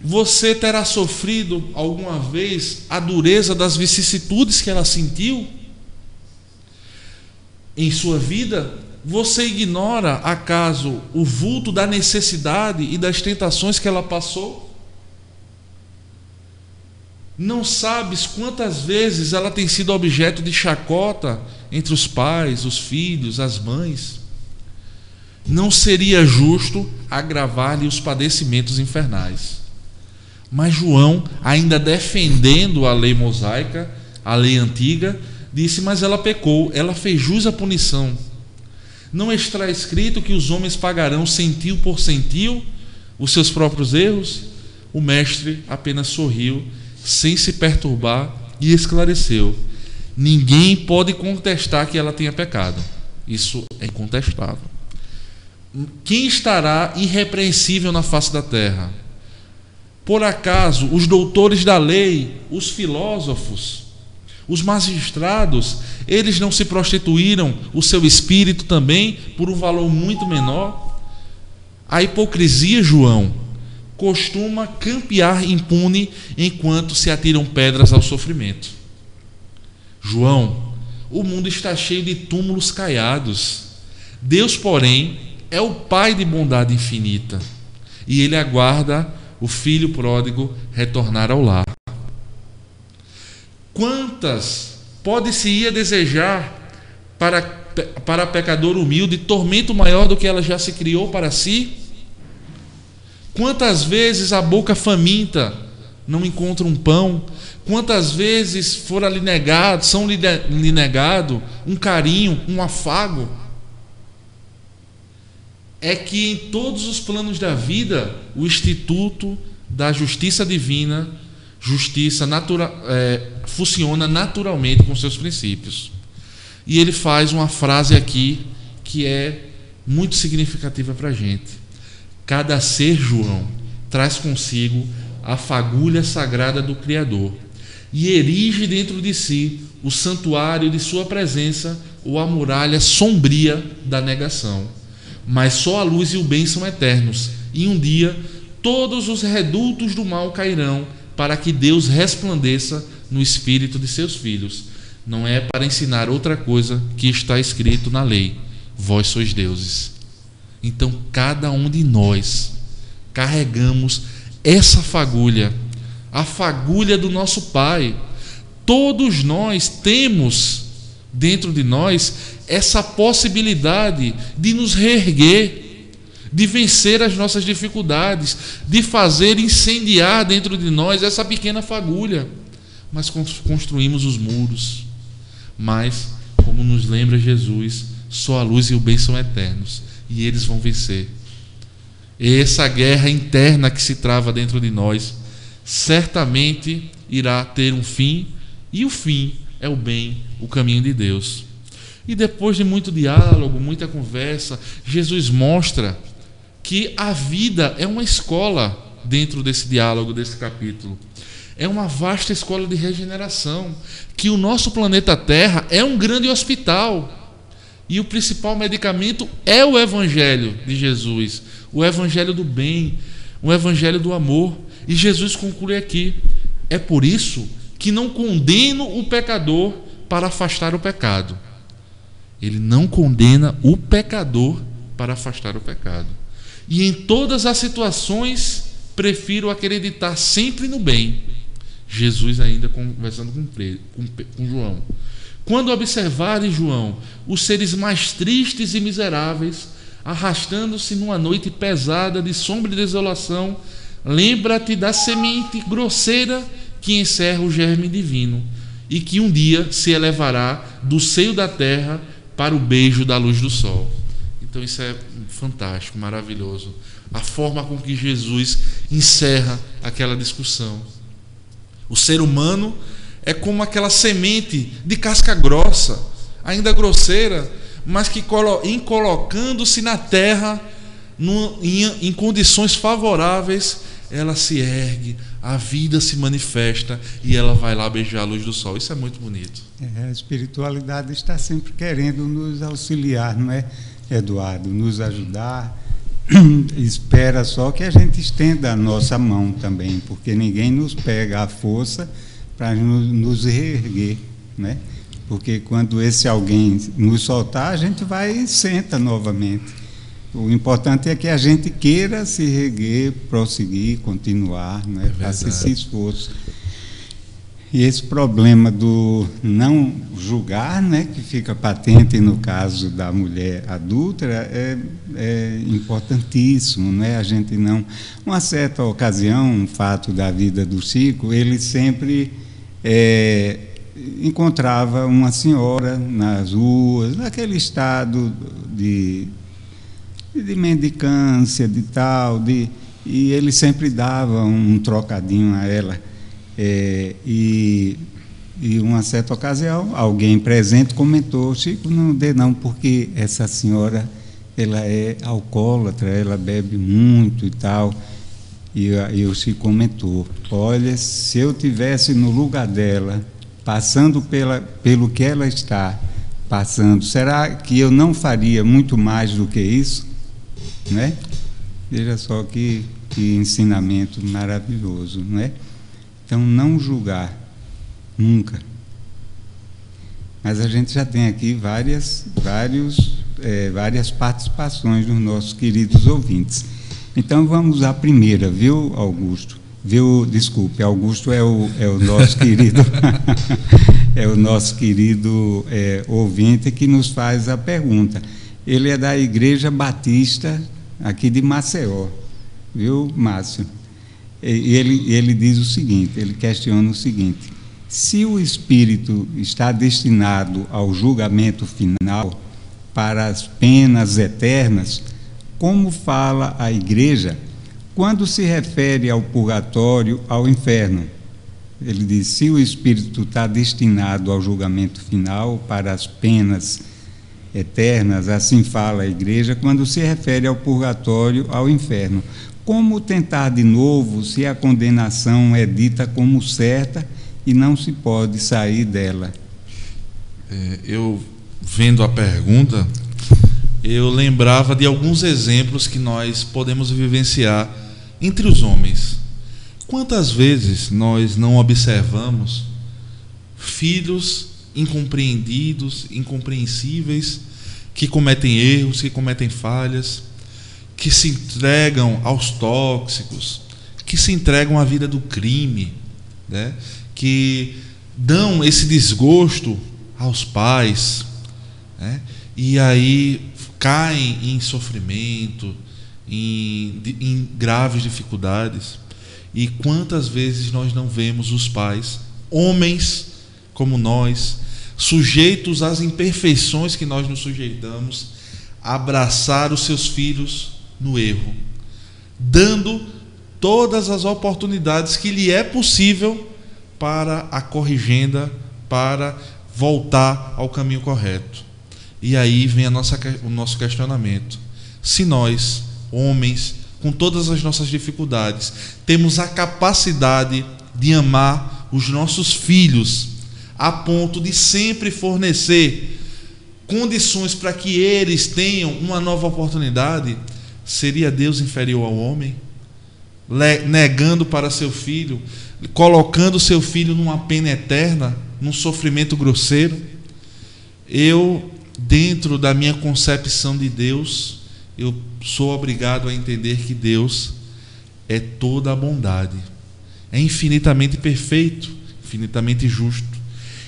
Você terá sofrido alguma vez a dureza das vicissitudes que ela sentiu em sua vida? Você ignora, acaso, o vulto da necessidade e das tentações que ela passou? Não sabes quantas vezes ela tem sido objeto de chacota entre os pais, os filhos, as mães? Não seria justo agravar-lhe os padecimentos infernais. Mas João, ainda defendendo a lei mosaica, a lei antiga, disse: mas ela pecou, ela fez jus à punição. Não está escrito que os homens pagarão centil por centil os seus próprios erros? O mestre apenas sorriu, sem se perturbar, e esclareceu: ninguém pode contestar que ela tenha pecado. Isso é incontestável. Quem estará irrepreensível na face da terra? Por acaso os doutores da lei, os filósofos, os magistrados, eles não se prostituíram o seu espírito também por um valor muito menor? A hipocrisia, João, costuma campear impune enquanto se atiram pedras ao sofrimento. João, o mundo está cheio de túmulos caiados. Deus, porém, é o Pai de bondade infinita, e Ele aguarda o filho pródigo retornar ao lar. Quantas pode-se-ia desejar para pecador humilde tormento maior do que ela já se criou para si? Quantas vezes a boca faminta não encontra um pão? Quantas vezes são-lhe negado um carinho, um afago? É que em todos os planos da vida, o Instituto da Justiça Divina, funciona naturalmente com seus princípios. E ele faz uma frase aqui que é muito significativa para a gente. Cada ser, João, traz consigo a fagulha sagrada do Criador e erige dentro de si o santuário de sua presença ou a muralha sombria da negação. Mas só a luz e o bem são eternos, e um dia todos os redutos do mal cairão, para que Deus resplandeça no espírito de seus filhos. Não é para ensinar outra coisa que está escrito na lei: vós sois deuses. Então cada um de nós carregamos essa fagulha, a fagulha do nosso Pai. Todos nós temos dentro de nós essa possibilidade de nos reerguer, de vencer as nossas dificuldades, de fazer incendiar dentro de nós essa pequena fagulha. Mas construímos os muros. Mas, como nos lembra Jesus, só a luz e o bem são eternos, e eles vão vencer. E essa guerra interna que se trava dentro de nós certamente irá ter um fim, e o fim é o bem, o caminho de Deus. E depois de muito diálogo, muita conversa, Jesus mostra que a vida é uma escola dentro desse diálogo, desse capítulo. É uma vasta escola de regeneração, que o nosso planeta Terra é um grande hospital. E o principal medicamento é o Evangelho de Jesus, o Evangelho do bem, o Evangelho do amor. E Jesus conclui aqui: é por isso que não condeno o pecador para afastar o pecado. Ele não condena o pecador para afastar o pecado. E em todas as situações, prefiro acreditar sempre no bem. Jesus ainda conversando com João: quando observares, João, os seres mais tristes e miseráveis arrastando-se numa noite pesada de sombra e desolação, lembra-te da semente grosseira que encerra o germe divino e que um dia se elevará do seio da terra para o beijo da luz do sol. Então isso é fantástico, maravilhoso. A forma com que Jesus encerra aquela discussão. O ser humano é como aquela semente de casca grossa, ainda grosseira, mas que em colocando-se na terra em condições favoráveis, ela se ergue, a vida se manifesta e ela vai lá beijar a luz do sol. Isso é muito bonito. A espiritualidade está sempre querendo nos auxiliar, não é, Eduardo? Nos ajudar. Espera só que a gente estenda a nossa mão também, porque ninguém nos pega à força para nos reerguer, né? Porque quando esse alguém nos soltar, a gente vai e senta novamente. O importante é que a gente queira se reerguer, prosseguir, continuar, né? Faça esse esforço. E esse problema do não julgar, né, que fica patente no caso da mulher adúltera, é importantíssimo, né? A gente não... Uma certa ocasião, um fato da vida do Chico, ele sempre encontrava uma senhora nas ruas, naquele estado de mendicância, de tal, e ele sempre dava um trocadinho a ela. E uma certa ocasião, alguém presente comentou: Chico, não dê não, porque essa senhora, ela é alcoólatra, ela bebe muito e tal. E o Chico comentou: olha, se eu tivesse no lugar dela, passando pelo que ela está passando, será que eu não faria muito mais do que isso? Né? Veja só que ensinamento maravilhoso, não é? Então, não julgar, nunca. Mas a gente já tem aqui várias participações dos nossos queridos ouvintes. Então, vamos à primeira, viu, Augusto? Desculpe, Augusto é o nosso querido, é o nosso querido ouvinte que nos faz a pergunta. Ele é da Igreja Batista, aqui de Maceió, viu, Márcio? E ele diz o seguinte, ele questiona o seguinte: se o espírito está destinado ao julgamento final, para as penas eternas, como fala a Igreja quando se refere ao purgatório, ao inferno? Ele diz: se o espírito está destinado ao julgamento final, para as penas eternas, assim fala a Igreja quando se refere ao purgatório, ao inferno. Como tentar de novo se a condenação é dita como certa e não se pode sair dela? Eu, vendo a pergunta, eu lembrava de alguns exemplos que nós podemos vivenciar entre os homens. Quantas vezes nós não observamos filhos incompreendidos, incompreensíveis, que cometem erros, que cometem falhas, que se entregam aos tóxicos, que se entregam à vida do crime, né? Que dão esse desgosto aos pais, né? E aí caem em sofrimento, em graves dificuldades. E quantas vezes nós não vemos os pais, homens como nós, sujeitos às imperfeições que nós nos sujeitamos, abraçar os seus filhos no erro, dando todas as oportunidades que lhe é possível para a corrigenda, para voltar ao caminho correto. E aí vem o nosso questionamento: se nós, homens, com todas as nossas dificuldades, temos a capacidade de amar os nossos filhos a ponto de sempre fornecer condições para que eles tenham uma nova oportunidade, seria Deus inferior ao homem? Negando para seu filho, colocando seu filho numa pena eterna, num sofrimento grosseiro? Eu, dentro da minha concepção de Deus, eu sou obrigado a entender que Deus é toda a bondade, é infinitamente perfeito, infinitamente justo.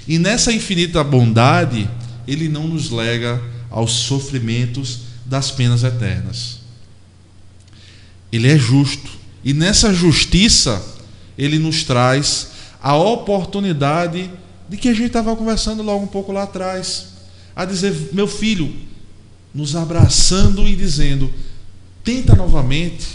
E nessa infinita bondade, Ele não nos lega aos sofrimentos das penas eternas. Ele é justo. E nessa justiça, Ele nos traz a oportunidade de que a gente estava conversando logo um pouco lá atrás. a dizer: meu filho, nos abraçando e dizendo: tenta novamente,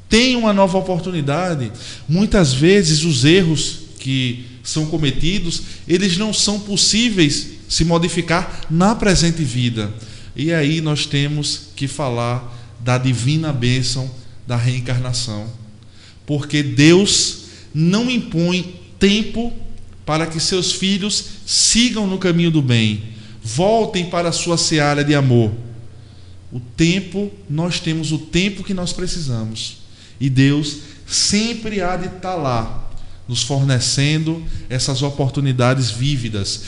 tem uma nova oportunidade. Muitas vezes os erros que são cometidos, eles não são possíveis se modificar na presente vida. E aí nós temos que falar da divina bênção da reencarnação, porque Deus não impõe tempo para que seus filhos sigam no caminho do bem, voltem para a sua seara de amor. O tempo, nós temos o tempo que nós precisamos, e Deus sempre há de estar lá, nos fornecendo essas oportunidades vívidas.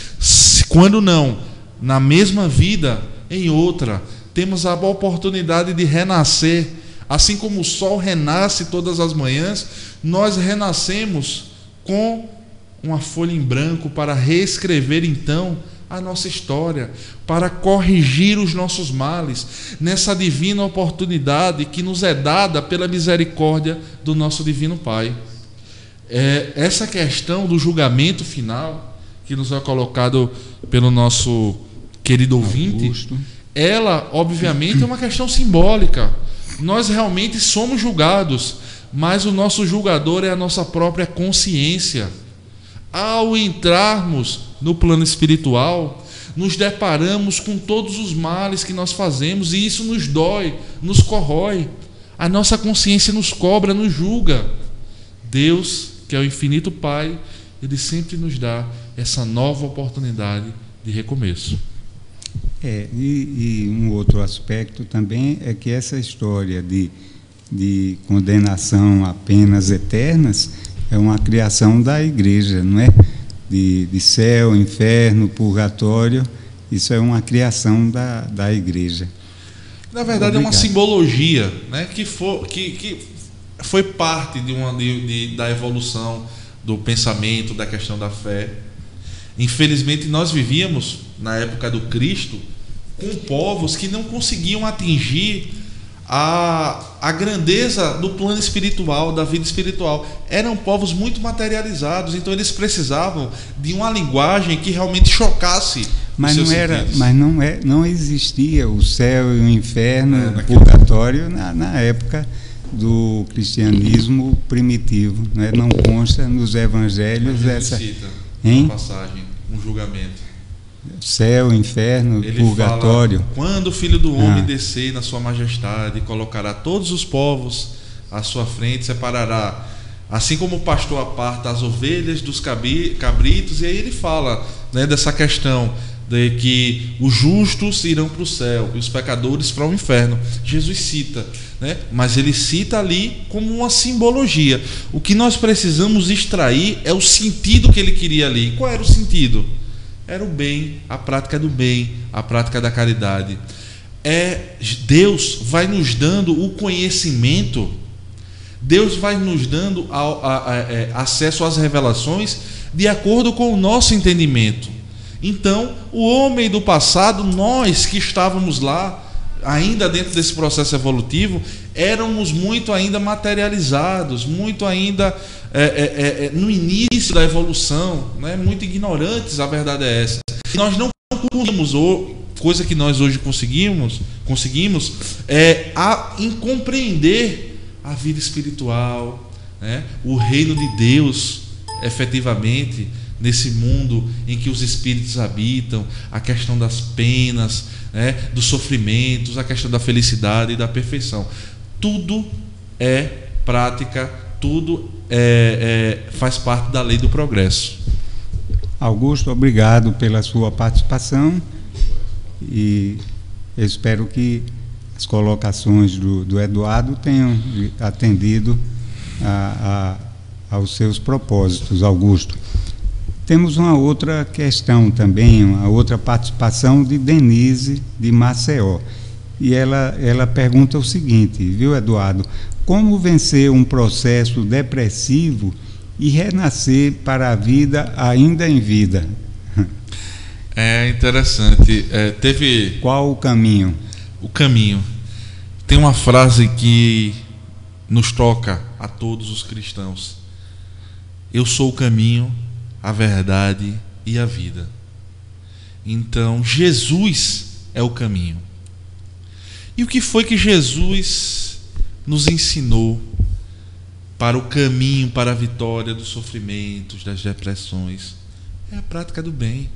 Quando não, na mesma vida, em outra, temos a oportunidade de renascer. Assim como o sol renasce todas as manhãs, nós renascemos com uma folha em branco para reescrever então a nossa história, para corrigir os nossos males, nessa divina oportunidade que nos é dada pela misericórdia do nosso Divino Pai. Essa questão do julgamento final, que nos é colocado pelo nosso querido ouvinte, Augusto, ela, obviamente, é uma questão simbólica. Nós realmente somos julgados, mas o nosso julgador é a nossa própria consciência. Ao entrarmos no plano espiritual, nos deparamos com todos os males que nós fazemos, e isso nos dói, nos corrói. A nossa consciência nos cobra, nos julga. Deus, que é o infinito Pai, Ele sempre nos dá essa nova oportunidade de recomeço. E um outro aspecto também é que essa história de condenação a penas eternas é uma criação da igreja, não é? De céu, inferno, purgatório, isso é uma criação da igreja. Na verdade, Obrigado. É uma simbologia, né, que foi parte da evolução do pensamento, da questão da fé. Infelizmente, nós vivíamos, na época do Cristo, com povos que não conseguiam atingir a grandeza do plano espiritual, da vida espiritual. Eram povos muito materializados, então eles precisavam de uma linguagem que realmente chocasse. Mas não existia o céu e o inferno, o purgatório na época do cristianismo primitivo, né? Não consta nos evangelhos essa uma passagem, um julgamento. Céu, inferno, Ele purgatório. Fala: quando o Filho do Homem descer na sua majestade, colocará todos os povos à sua frente, separará, assim como o pastor aparta as ovelhas dos cabritos. E aí ele fala, né, dessa questão de que os justos irão para o céu e os pecadores para o inferno. Jesus cita, né? Mas ele cita ali como uma simbologia. O que nós precisamos extrair é o sentido que ele queria ali. Qual era o sentido? Era o bem, a prática do bem, a prática da caridade. Deus vai nos dando o conhecimento, Deus vai nos dando acesso às revelações de acordo com o nosso entendimento. Então, o homem do passado, nós que estávamos lá, ainda dentro desse processo evolutivo, éramos muito ainda materializados, muito ainda no início da evolução, né? Muito ignorantes, a verdade é essa. E nós não conseguimos, coisa que nós hoje conseguimos em compreender a vida espiritual, né? O reino de Deus, efetivamente, nesse mundo em que os espíritos habitam, a questão das penas, né, dos sofrimentos, a questão da felicidade e da perfeição. Tudo é prática, tudo faz parte da lei do progresso. Augusto, obrigado pela sua participação, e eu espero que as colocações do Eduardo tenham atendido aos seus propósitos, Augusto. Temos uma outra questão também, uma outra participação de Denise de Maceió. E ela pergunta o seguinte, viu, Eduardo? Como vencer um processo depressivo e renascer para a vida ainda em vida? É interessante. Qual o caminho? O caminho. Tem uma frase que nos toca a todos os cristãos: eu sou o caminho, a verdade e a vida. Então, Jesus é o caminho. E o que foi que Jesus nos ensinou para o caminho, para a vitória dos sofrimentos, das depressões? É a prática do bem.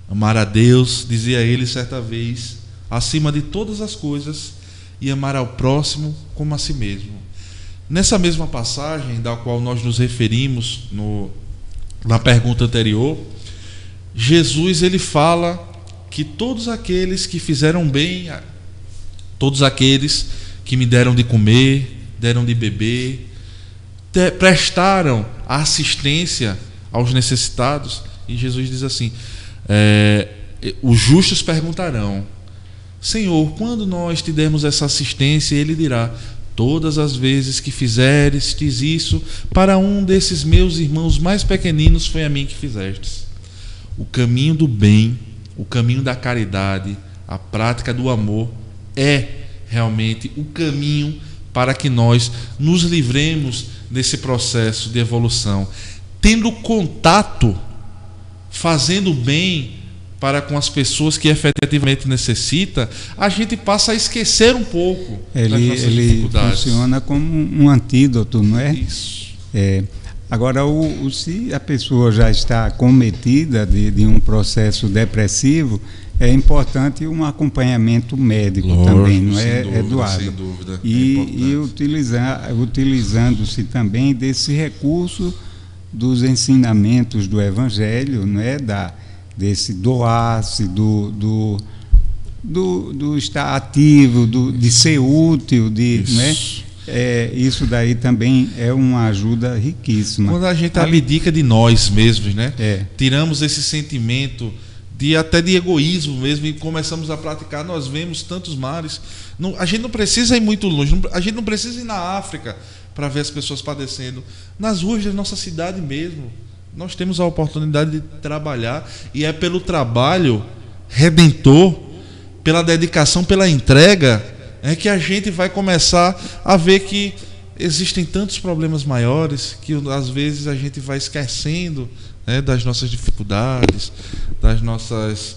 Amar a Deus, dizia ele certa vez, acima de todas as coisas, e amar ao próximo como a si mesmo. Nessa mesma passagem da qual nós nos referimos na pergunta anterior, Jesus ele fala que todos aqueles que fizeram bem, todos aqueles que me deram de comer, deram de beber, prestaram assistência aos necessitados. E Jesus diz assim: os justos perguntarão: Senhor, quando nós te demos essa assistência? Ele dirá: todas as vezes que fizerestes isso para um desses meus irmãos mais pequeninos, foi a mim que fizestes. O caminho do bem, o caminho da caridade, a prática do amor é realmente o caminho para que nós nos livremos desse processo de evolução, tendo contato, fazendo bem para com as pessoas que efetivamente necessitam. A gente passa a esquecer um pouco das nossas dificuldades. Funciona como um antídoto, não é? Isso. Agora, se a pessoa já está acometida de um processo depressivo, é importante um acompanhamento médico. Lógico, também, não é? Dúvida, é doado. Sem dúvida. E utilizando-se também desse recurso dos ensinamentos do Evangelho, não é? Desse doar-se, do estar ativo, de ser útil, Isso. Não é? Isso daí também é uma ajuda riquíssima. Quando a gente abdica de nós mesmos, né? Tiramos esse sentimento até de egoísmo mesmo e começamos a praticar, nós vemos tantos males. A gente não precisa ir muito longe, a gente não precisa ir na África para ver as pessoas padecendo. Nas ruas da nossa cidade mesmo, nós temos a oportunidade de trabalhar, e é pelo trabalho redentor, pela dedicação, pela entrega, que a gente vai começar a ver que existem tantos problemas maiores que às vezes a gente vai esquecendo, né, das nossas dificuldades, das nossas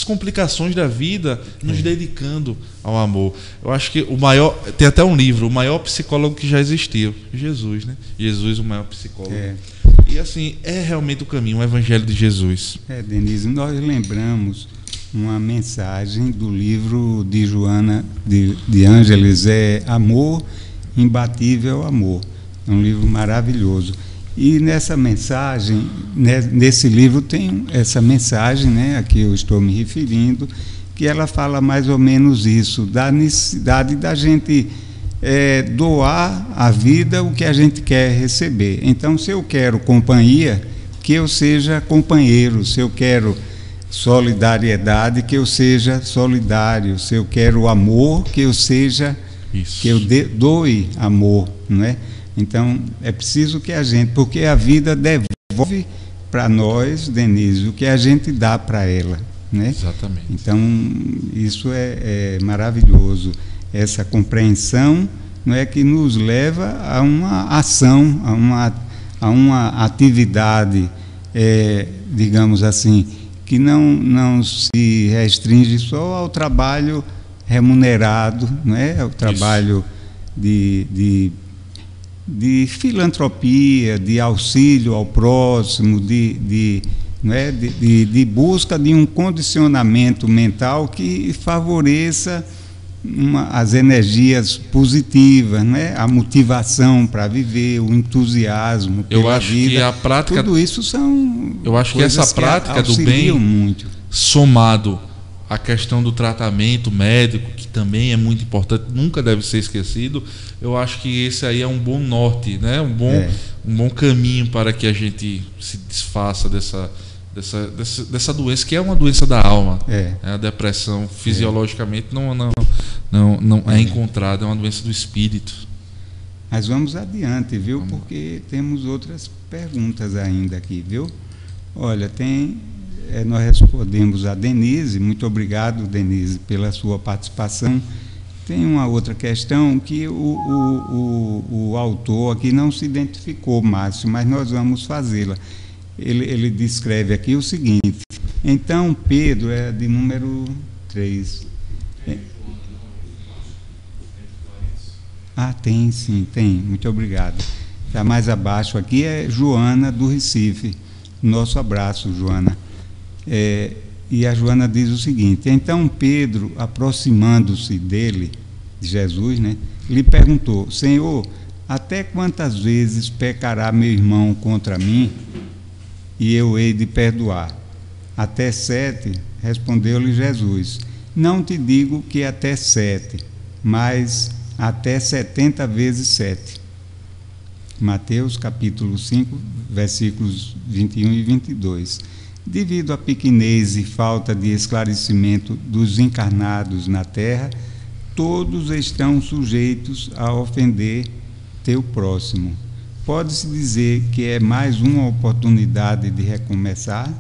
complicações da vida, nos dedicando ao amor. Eu acho que tem até um livro, o maior psicólogo que já existiu, Jesus, né? Jesus, o maior psicólogo. E assim, é realmente o caminho, o Evangelho de Jesus. Denise, nós lembramos uma mensagem do livro de Joana de Ângeles, Amor, Imbatível Amor. É um livro maravilhoso. E nessa mensagem, nesse livro tem essa mensagem, né, a que eu estou me referindo, que ela fala mais ou menos isso, da necessidade da gente doar à vida o que a gente quer receber. Então, se eu quero companhia, que eu seja companheiro. Se eu quero solidariedade, que eu seja solidário. Se eu quero amor, que eu seja, que eu doe amor, não é? Então, é preciso que a gente, porque a vida devolve para nós, Denise, o que a gente dá para ela, né? Exatamente. Então, isso é maravilhoso. Essa compreensão, não é, que nos leva a uma ação, a uma atividade, digamos assim, que não se restringe só ao trabalho remunerado, não é? Ao trabalho de filantropia, de auxílio ao próximo, de busca de um condicionamento mental que favoreça as energias positivas, né? A motivação para viver, o entusiasmo pela vida. Que a prática, tudo isso são. Eu acho que essa prática do bem, muito, somado à questão do tratamento médico, que também é muito importante, nunca deve ser esquecido. Eu acho que esse aí é um bom norte, né? Um bom caminho para que a gente se desfaça dessa doença, que é uma doença da alma. A depressão, fisiologicamente, não é encontrada, é uma doença do espírito. Mas vamos adiante, viu? Porque temos outras perguntas ainda aqui, viu? Olha, nós respondemos a Denise. Muito obrigado, Denise, pela sua participação. Tem uma outra questão que o autor aqui não se identificou, Márcio, mas nós vamos fazê-la. ele descreve aqui o seguinte: então Pedro, é de número 3. Tem sim, tem. Muito obrigado. Está mais abaixo aqui é Joana do Recife. Nosso abraço, Joana. E a Joana diz o seguinte: então Pedro, aproximando-se dele, de Jesus, né, lhe perguntou: Senhor, até quantas vezes pecará meu irmão contra mim e eu hei de perdoar? Até 7, respondeu-lhe Jesus. Não te digo que até 7, mas até 70 vezes 7. Mateus capítulo 5, versículos 21 e 22. Devido à pequenez e falta de esclarecimento dos encarnados na terra, todos estão sujeitos a ofender teu próximo. Pode-se dizer que é mais uma oportunidade de recomeçar?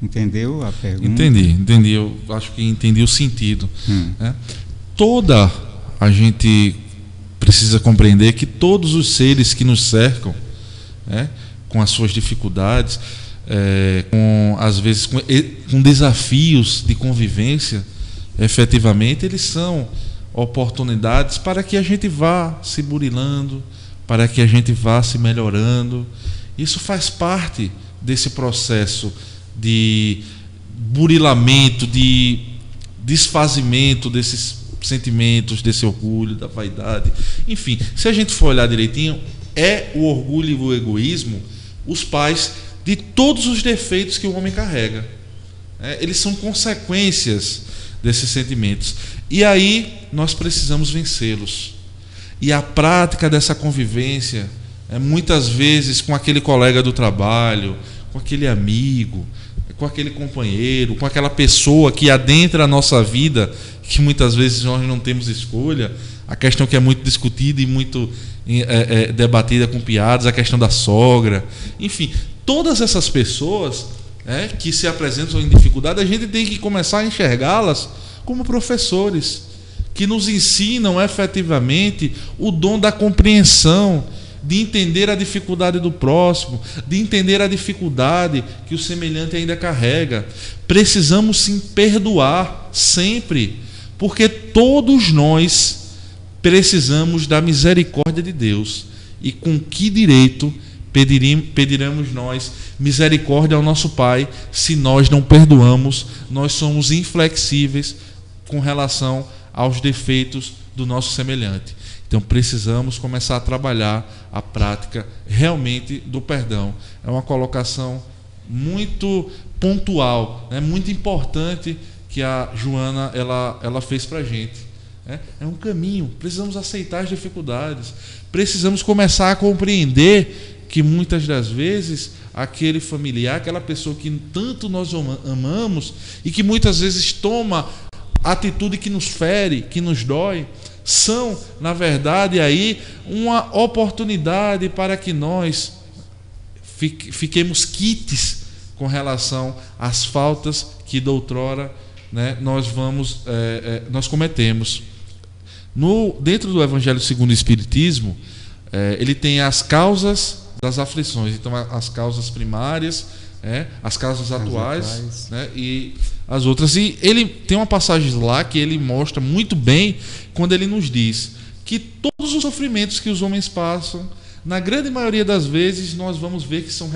Entendeu a pergunta? Entendi. Eu acho que entendi o sentido. Toda a gente precisa compreender que todos os seres que nos cercam, com as suas dificuldades, às vezes com desafios de convivência, efetivamente eles são oportunidades para que a gente vá se burilando, para que a gente vá se melhorando. Isso faz parte desse processo de burilamento, de desfazimento desses sentimentos, desse orgulho, da vaidade. Enfim, se a gente for olhar direitinho, o orgulho e o egoísmo os pais de todos os defeitos que o homem carrega. Eles são consequências desses sentimentos. E aí nós precisamos vencê-los. E a prática dessa convivência, muitas vezes com aquele colega do trabalho, com aquele amigo, com aquele companheiro, com aquela pessoa que adentra a nossa vida, que muitas vezes nós não temos escolha. A questão que é muito discutida e muito debatida com piadas, a questão da sogra. Enfim, todas essas pessoas que se apresentam em dificuldade, a gente tem que começar a enxergá-las como professores que nos ensinam efetivamente o dom da compreensão, de entender a dificuldade do próximo, de entender a dificuldade que o semelhante ainda carrega. Precisamos sim perdoar sempre, porque todos nós precisamos da misericórdia de Deus. E com que direito pediremos nós misericórdia ao nosso Pai se nós não perdoamos? Nós somos inflexíveis com relação aos defeitos do nosso semelhante. Então precisamos começar a trabalhar a prática realmente do perdão. É uma colocação muito pontual, muito importante que a Joana ela fez para a gente. É um caminho. Precisamos aceitar as dificuldades. Precisamos começar a compreender que muitas das vezes aquele familiar, aquela pessoa que tanto nós amamos e que muitas vezes toma atitude que nos fere, que nos dói, são, na verdade, aí uma oportunidade para que nós fiquemos quites com relação às faltas que doutrora nós cometemos. Dentro do Evangelho segundo o Espiritismo, ele tem as causas das aflições. Então, as causas primárias, as causas atuais, e as outras. E ele tem uma passagem lá que ele mostra muito bem quando ele nos diz que todos os sofrimentos que os homens passam, na grande maioria das vezes, nós vamos ver que são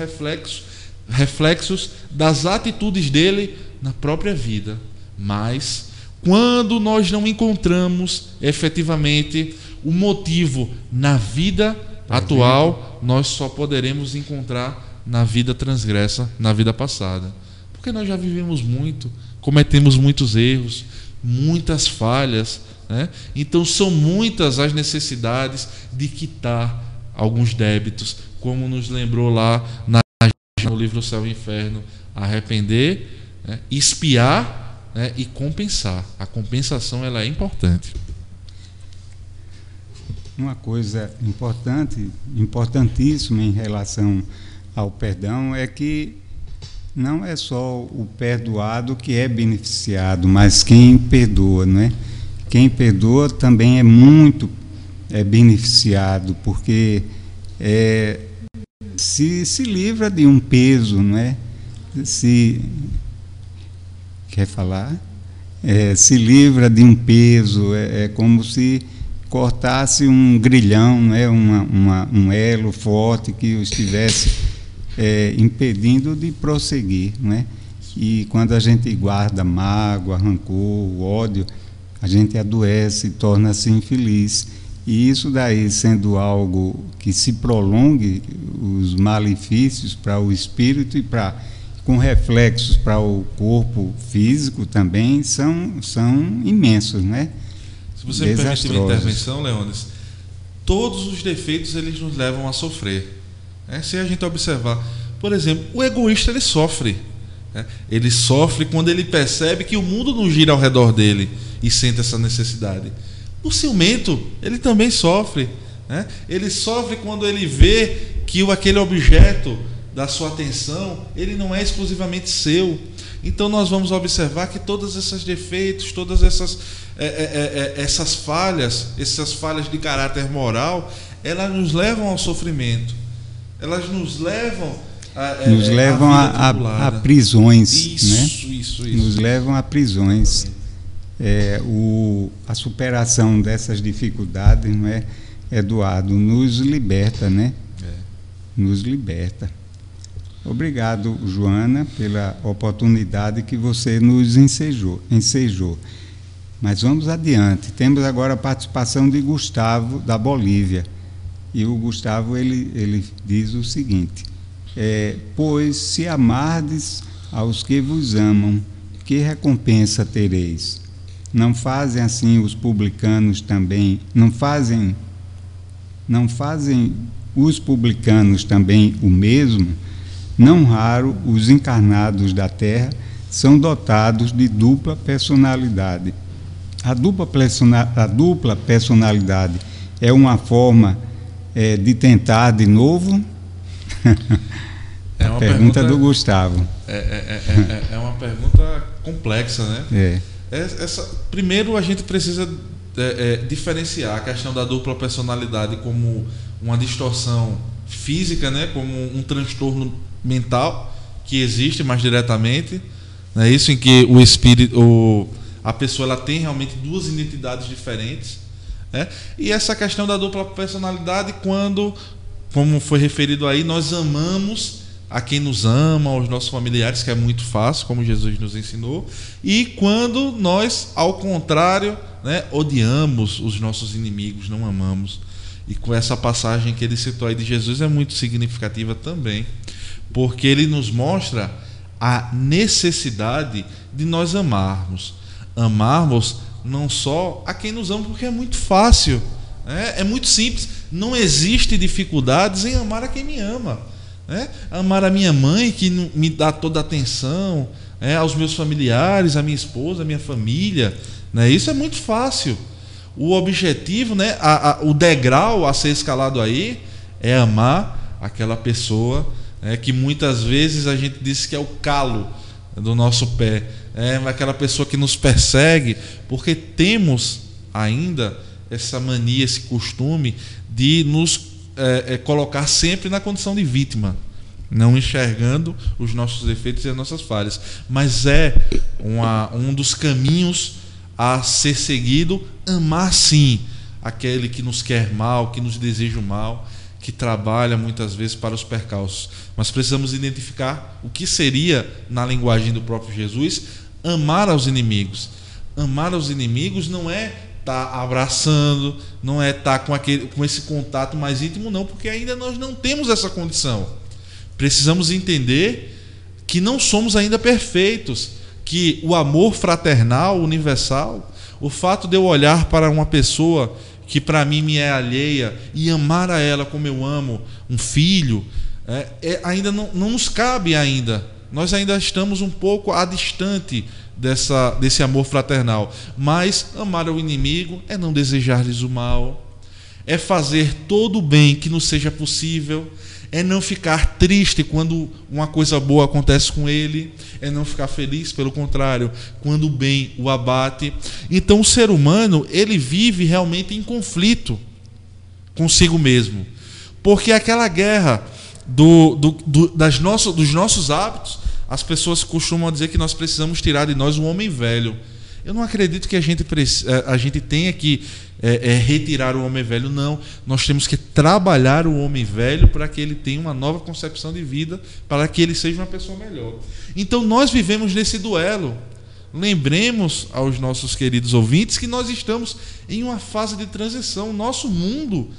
reflexos das atitudes dele na própria vida. Mas quando nós não encontramos efetivamente o motivo na vida atual, nós só poderemos encontrar na vida transgressa, na vida passada. Porque nós já vivemos muito, cometemos muitos erros, muitas falhas, Então são muitas as necessidades de quitar alguns débitos, como nos lembrou lá no livro Céu e Inferno: arrepender, expiar, e compensar. A compensação ela é importante. Uma coisa importantíssima em relação ao perdão é que não é só o perdoado que é beneficiado, mas quem perdoa, não é? Quem perdoa também é muito beneficiado, porque se livra de um peso, não é? Quer falar? Se livra de um peso, é como se cortasse um grilhão, não é? Um elo forte que o estivesse impedindo de prosseguir, não é? E quando a gente guarda mágoa, rancor, ódio, a gente adoece, torna-se infeliz. E isso daí, sendo algo que se prolongue, os malefícios para o espírito e com reflexos para o corpo físico também são imensos, né? Se você me permite uma intervenção, Leônidas, todos os defeitos eles nos levam a sofrer. Se a gente observar, por exemplo, o egoísta ele sofre. Ele sofre quando ele percebe que o mundo não gira ao redor dele e sente essa necessidade. O ciumento, ele também sofre. Ele sofre quando ele vê que aquele objeto da sua atenção, ele não é exclusivamente seu. Então nós vamos observar que todos esses defeitos, todas essas falhas de caráter moral, elas nos levam ao sofrimento. Elas nos levam a prisões. Isso. Nos levam a prisões. A superação dessas dificuldades, não é, Eduardo, nos liberta, né? Nos liberta. Obrigado, Joana, pela oportunidade que você nos ensejou. Mas vamos adiante. Temos agora a participação de Gustavo, da Bolívia. E o Gustavo ele diz o seguinte: pois se amardes aos que vos amam, que recompensa tereis? Não fazem assim os publicanos também? Não fazem os publicanos também o mesmo? Não raro os encarnados da Terra são dotados de dupla personalidade. A dupla personalidade é uma forma de tentar de novo? É uma pergunta do Gustavo. É uma pergunta complexa, né? Primeiro a gente precisa diferenciar a questão da dupla personalidade como uma distorção física, né? Como um transtorno mental que existe mais diretamente, né? Isso em que o espírito, a pessoa ela tem realmente duas identidades diferentes, né? E essa questão da dupla personalidade quando, como foi referido aí, nós amamos a quem nos ama, aos nossos familiares, que é muito fácil, como Jesus nos ensinou, e quando nós, ao contrário, né, odiamos os nossos inimigos, não amamos. E com essa passagem que ele citou aí de Jesus é muito significativa também, porque ele nos mostra a necessidade de nós amarmos não só a quem nos ama, porque é muito fácil, é muito simples, não existe dificuldades em amar a quem me ama. Amar a minha mãe, que me dá toda a atenção, aos meus familiares, a minha esposa, a minha família, né? Isso é muito fácil. O objetivo, né, o degrau a ser escalado aí é amar aquela pessoa, que muitas vezes a gente diz que é o calo do nosso pé, aquela pessoa que nos persegue, porque temos ainda essa mania, esse costume de nos colocar sempre na condição de vítima, não enxergando os nossos defeitos e as nossas falhas. Mas um dos caminhos a ser seguido, amar sim aquele que nos quer mal, que nos deseja o mal, que trabalha muitas vezes para os percalços. Mas precisamos identificar o que seria, na linguagem do próprio Jesus, amar aos inimigos. Amar aos inimigos não é estar abraçando, não é estar com esse contato mais íntimo, não, porque ainda nós não temos essa condição. Precisamos entender que não somos ainda perfeitos, que o amor fraternal, universal, o fato de eu olhar para uma pessoa que para mim me é alheia e amar a ela como eu amo um filho, ainda não nos cabe ainda. Nós ainda estamos um pouco distante desse amor fraternal. Mas amar ao inimigo é não desejar-lhes o mal, é fazer todo o bem que nos seja possível, é não ficar triste quando uma coisa boa acontece com ele, é não ficar feliz, pelo contrário, quando o bem o abate. Então o ser humano, ele vive realmente em conflito consigo mesmo, Porque aquela guerra dos nossos hábitos, as pessoas costumam dizer que nós precisamos tirar de nós o homem velho. Eu não acredito que a gente tenha que retirar o homem velho, não. Nós temos que trabalhar o homem velho para que ele tenha uma nova concepção de vida, para que ele seja uma pessoa melhor. Então nós vivemos nesse duelo. Lembremos aos nossos queridos ouvintes que nós estamos em uma fase de transição. O nosso mundo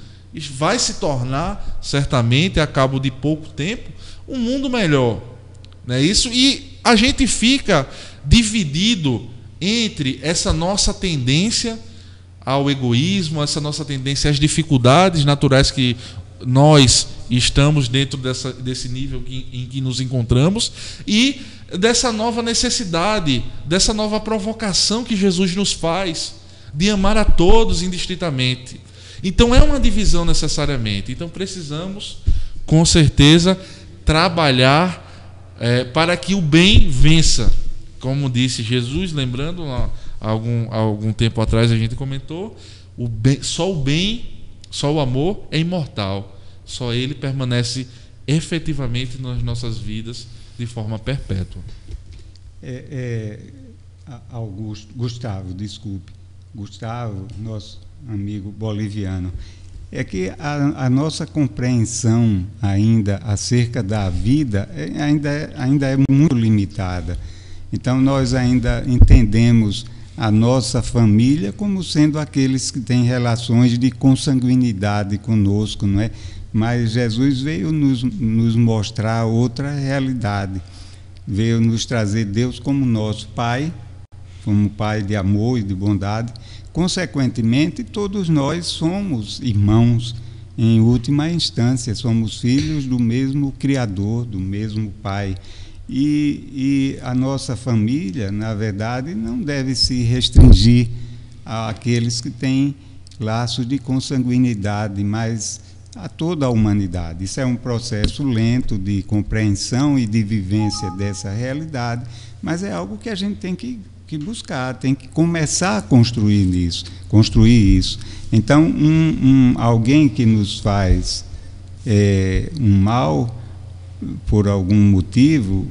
vai se tornar, certamente, a cabo de pouco tempo, um mundo melhor. Não é isso? E a gente fica dividido entre essa nossa tendência ao egoísmo, essa nossa tendência às dificuldades naturais que nós estamos dentro desse nível em que nos encontramos, e dessa nova necessidade, dessa nova provocação que Jesus nos faz de amar a todos indistintamente. Então é uma divisão necessariamente. Então precisamos, com certeza, trabalhar para que o bem vença. Como disse Jesus, lembrando, algum tempo atrás a gente comentou, só o amor é imortal. Só ele permanece efetivamente nas nossas vidas de forma perpétua. Gustavo, nosso amigo boliviano, é que a nossa compreensão ainda acerca da vida ainda é muito limitada. Então nós ainda entendemos a nossa família como sendo aqueles que têm relações de consanguinidade conosco, não é? Mas Jesus veio nos mostrar outra realidade, veio nos trazer Deus como nosso Pai, como Pai de amor e de bondade. Consequentemente, todos nós somos irmãos, em última instância, somos filhos do mesmo Criador, do mesmo Pai. E a nossa família, na verdade, não deve se restringir àqueles que têm laços de consanguinidade, mas a toda a humanidade. Isso é um processo lento de compreensão e de vivência dessa realidade, mas é algo que a gente tem que buscar, tem que começar a construir isso. Então, alguém que nos faz um mal por algum motivo,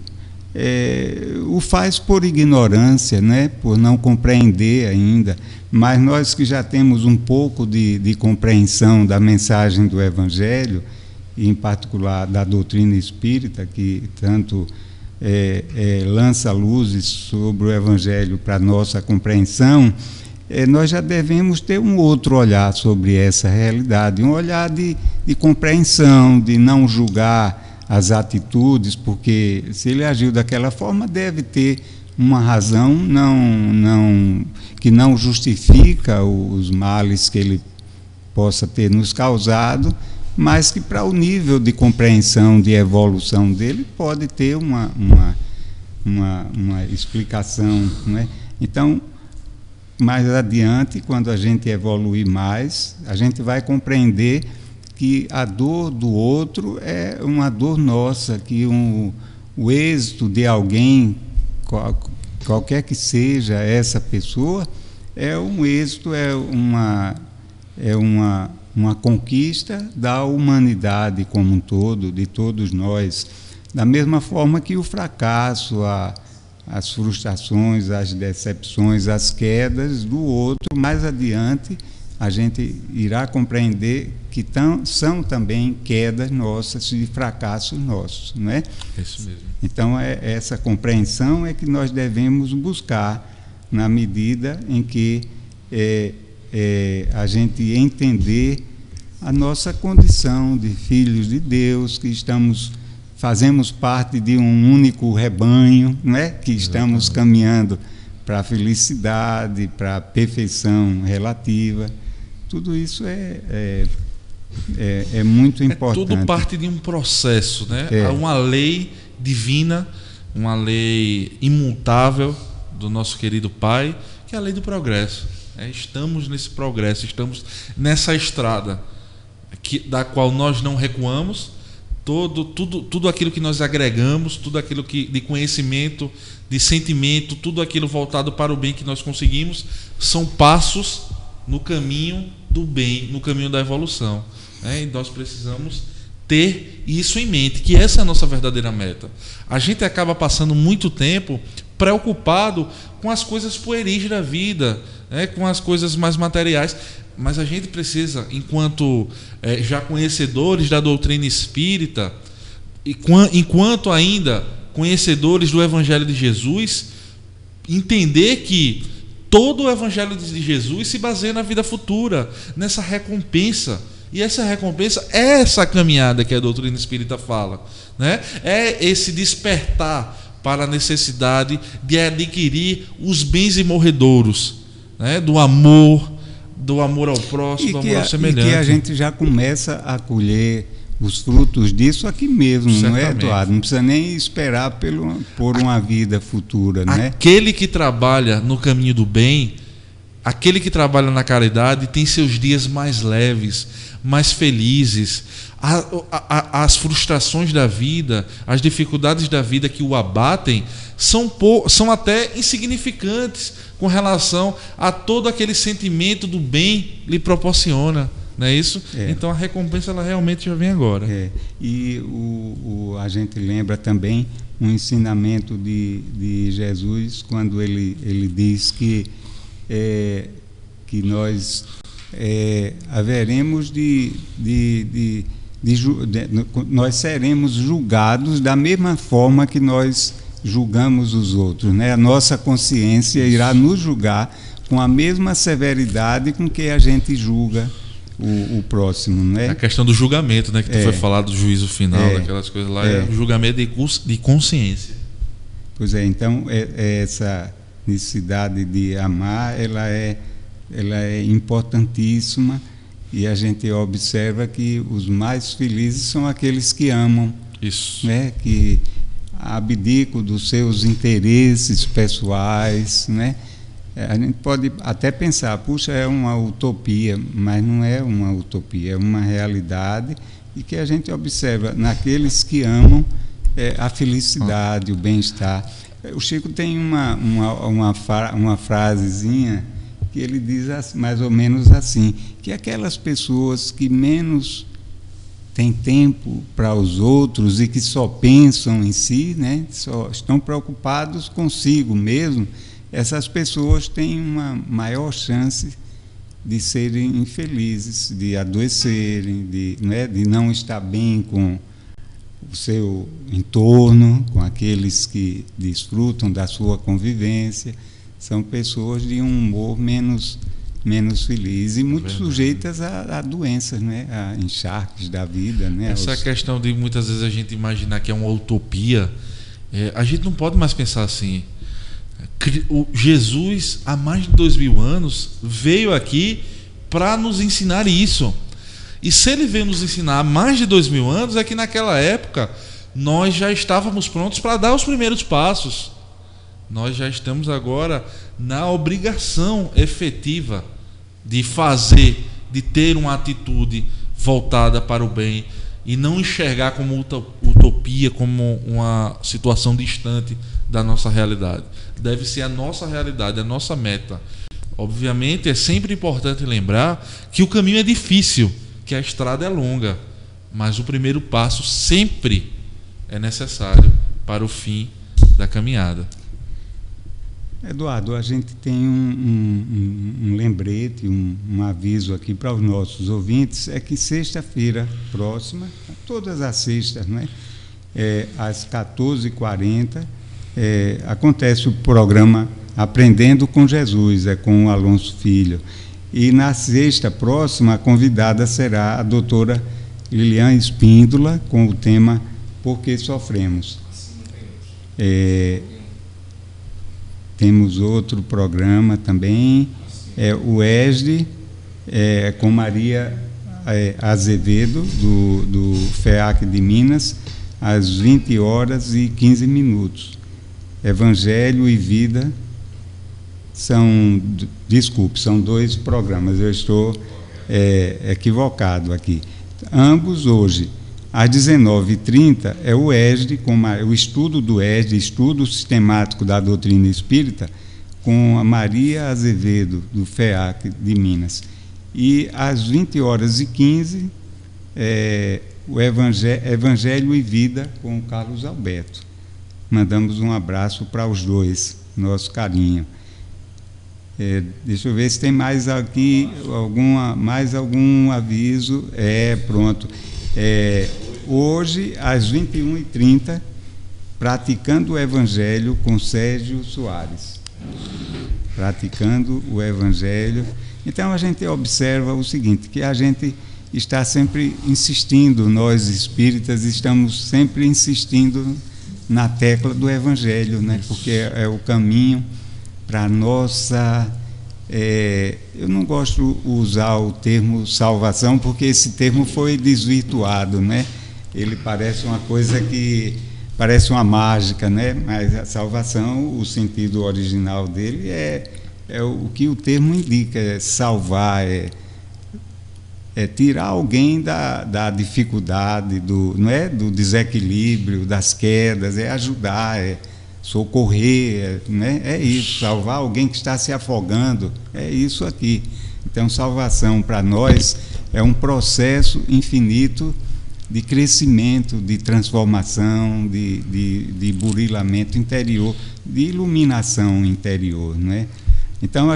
o faz por ignorância, né? Por não compreender ainda. Mas nós que já temos um pouco de compreensão da mensagem do Evangelho, e em particular da doutrina espírita, que tanto lança luzes sobre o Evangelho para nossa compreensão, nós já devemos ter um outro olhar sobre essa realidade, um olhar de compreensão, de não julgar as atitudes, porque se ele agiu daquela forma, deve ter uma razão que não justifica os males que ele possa ter nos causado, mas que para o nível de compreensão, de evolução dele, pode ter uma explicação, não é? Então, mais adiante, quando a gente evoluir mais, a gente vai compreender que a dor do outro é uma dor nossa, que o êxito de alguém, qualquer que seja essa pessoa, é um êxito, é uma conquista da humanidade como um todo, de todos nós. Da mesma forma que o fracasso, as frustrações, as decepções, as quedas do outro, mais adiante a gente irá compreender que são também quedas nossas e fracassos nossos, não é? Isso mesmo. Então, essa compreensão é que nós devemos buscar na medida em que a gente entender a nossa condição de filhos de Deus, que fazemos parte de um único rebanho, não é? Que estamos caminhando para a felicidade, para a perfeição relativa. Tudo isso é muito importante. Tudo parte de um processo, né? Há uma lei divina, uma lei imutável do nosso querido Pai, que é a lei do progresso. Estamos nesse progresso, estamos nessa estrada da qual nós não recuamos. Tudo aquilo que nós agregamos, tudo aquilo de conhecimento, de sentimento, tudo aquilo voltado para o bem que nós conseguimos, são passos no caminho do bem, no caminho da evolução. né? E nós precisamos ter isso em mente, que essa é a nossa verdadeira meta. A gente acaba passando muito tempo preocupado com as coisas pueris da vida, né? Com as coisas mais materiais, mas a gente precisa, enquanto já conhecedores da doutrina espírita, enquanto ainda conhecedores do Evangelho de Jesus, entender que todo o Evangelho de Jesus se baseia na vida futura, nessa recompensa. E essa recompensa é essa caminhada que a doutrina espírita fala, né? É esse despertar para a necessidade de adquirir os bens imorredouros, né? Do amor ao próximo, do amor ao semelhante. E que a gente já começa a colher os frutos disso aqui mesmo, certamente. Não é, Eduardo? Não precisa nem esperar por uma vida futura, né? Aquele que trabalha no caminho do bem, aquele que trabalha na caridade, tem seus dias mais leves, mais felizes. As frustrações da vida, as dificuldades da vida que o abatem são até insignificantes com relação a todo aquele sentimento do bem lhe proporciona. Não é isso? Então a recompensa ela realmente já vem agora. E a gente lembra também um ensinamento de Jesus quando ele diz que nós haveremos nós seremos julgados da mesma forma que nós julgamos os outros, né? A nossa consciência irá nos julgar com a mesma severidade com que a gente julga o próximo, né? A questão do julgamento, né, que tu foi falar do juízo final, daquelas coisas lá, é o julgamento de consciência. Pois é, então essa necessidade de amar, ela é importantíssima, e a gente observa que os mais felizes são aqueles que amam. Isso. Né? Que abdicam dos seus interesses pessoais, né? A gente pode até pensar, puxa, é uma utopia, mas não é uma utopia, é uma realidade, e que a gente observa naqueles que amam a felicidade, o bem-estar. O Chico tem uma frasezinha que ele diz mais ou menos assim, que aquelas pessoas que menos têm tempo para os outros e que só pensam em si, né, só estão preocupados consigo mesmo, essas pessoas têm uma maior chance de serem infelizes, de adoecerem, de não estar bem com o seu entorno, com aqueles que desfrutam da sua convivência. São pessoas de um humor menos feliz e muito sujeitas a doenças, né? A encharques da vida, né? Essa questão de muitas vezes a gente imaginar que é uma utopia, a gente não pode mais pensar assim. O Jesus, há mais de 2000 anos, veio aqui para nos ensinar isso. E se ele veio nos ensinar há mais de 2000 anos, é que naquela época nós já estávamos prontos para dar os primeiros passos. Nós já estamos agora na obrigação efetiva de fazer, de ter uma atitude voltada para o bem e não enxergar como utopia, como uma situação distante da nossa realidade. Deve ser a nossa realidade, a nossa meta. Obviamente é sempre importante lembrar que o caminho é difícil, que a estrada é longa, mas o primeiro passo sempre é necessário para o fim da caminhada. Eduardo, a gente tem um lembrete, um aviso aqui para os nossos ouvintes, é que sexta-feira próxima, todas as sextas, né, às 14h40, acontece o programa Aprendendo com Jesus, com o Alonso Filho. E na sexta próxima, a convidada será a doutora Lilian Espíndola, com o tema Por que Sofremos. Temos outro programa também, o ESD, com Maria Azevedo, do FEAC de Minas, às 20h15. Evangelho e Vida são 2 programas, eu estou equivocado aqui. Ambos hoje, às 19h30, é o ESD, o estudo do ESD, estudo sistemático da doutrina espírita, com a Maria Azevedo, do FEAC de Minas. E às 20h15, o Evangelho e Vida com o Carlos Alberto. Mandamos um abraço para os dois, nosso carinho. Deixa eu ver se tem mais aqui mais algum aviso. Pronto. Hoje, às 21h30, Praticando o Evangelho com Sérgio Soares. Praticando o Evangelho. Então a gente observa o seguinte, que a gente está sempre insistindo, nós espíritas estamos sempre insistindo na tecla do Evangelho, né? Porque é o caminho para a nossa... eu não gosto de usar o termo salvação, porque esse termo foi desvirtuado, né? Ele parece uma coisa que... parece uma mágica, né? Mas a salvação, o sentido original dele é o que o termo indica, é salvar, é tirar alguém da dificuldade, do desequilíbrio, das quedas, é ajudar, é socorrer, né? É isso, salvar alguém que está se afogando, é isso aqui. Então, salvação para nós é um processo infinito de crescimento, de transformação, de burilamento interior, de iluminação interior, né? Então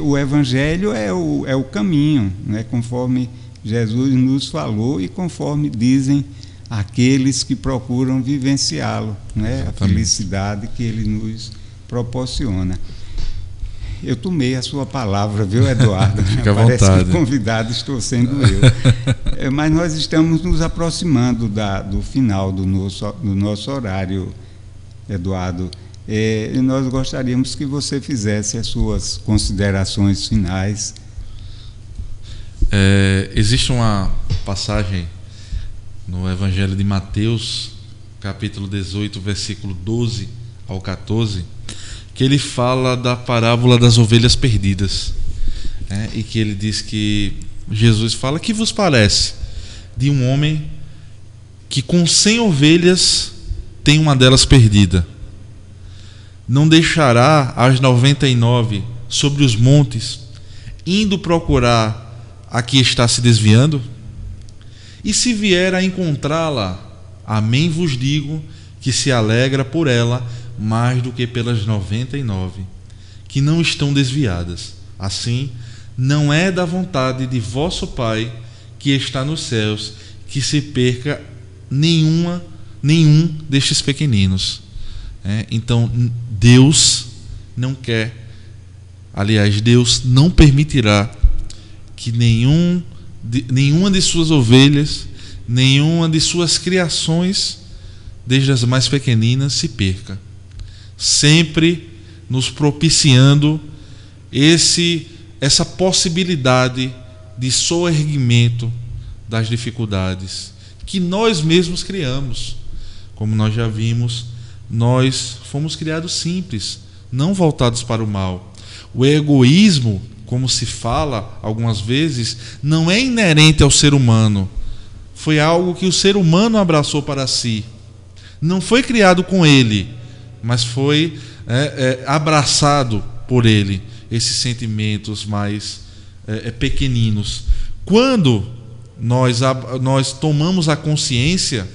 o Evangelho é o caminho, né? Conforme Jesus nos falou e conforme dizem aqueles que procuram vivenciá-lo, né? A felicidade que ele nos proporciona. Eu tomei a sua palavra, viu, Eduardo? Fica à Parece vontade. que o convidado estou sendo eu. Mas nós estamos nos aproximando do final do nosso horário, Eduardo. E nós gostaríamos que você fizesse as suas considerações finais. Existe uma passagem no Evangelho de Mateus, capítulo 18, versículo 12 ao 14, que ele fala da parábola das ovelhas perdidas, né? E que ele diz que Jesus fala: que vos parece de um homem que com 100 ovelhas tem uma delas perdida? Não deixará as 99 sobre os montes, indo procurar a que está se desviando? E se vier a encontrá-la, amém vos digo, que se alegra por ela mais do que pelas 99 que não estão desviadas. Assim, não é da vontade de vosso Pai que está nos céus que se perca nenhum destes pequeninos. Então Deus não quer, aliás, Deus não permitirá que nenhuma de suas ovelhas, nenhuma de suas criações, desde as mais pequeninas, se perca, sempre nos propiciando essa possibilidade de soerguimento das dificuldades que nós mesmos criamos. Como nós já vimos, nós fomos criados simples, não voltados para o mal. O egoísmo, como se fala algumas vezes, não é inerente ao ser humano. Foi algo que o ser humano abraçou para si. Não foi criado com ele, mas foi abraçado por ele, esses sentimentos mais pequeninos. Quando nós tomamos a consciência,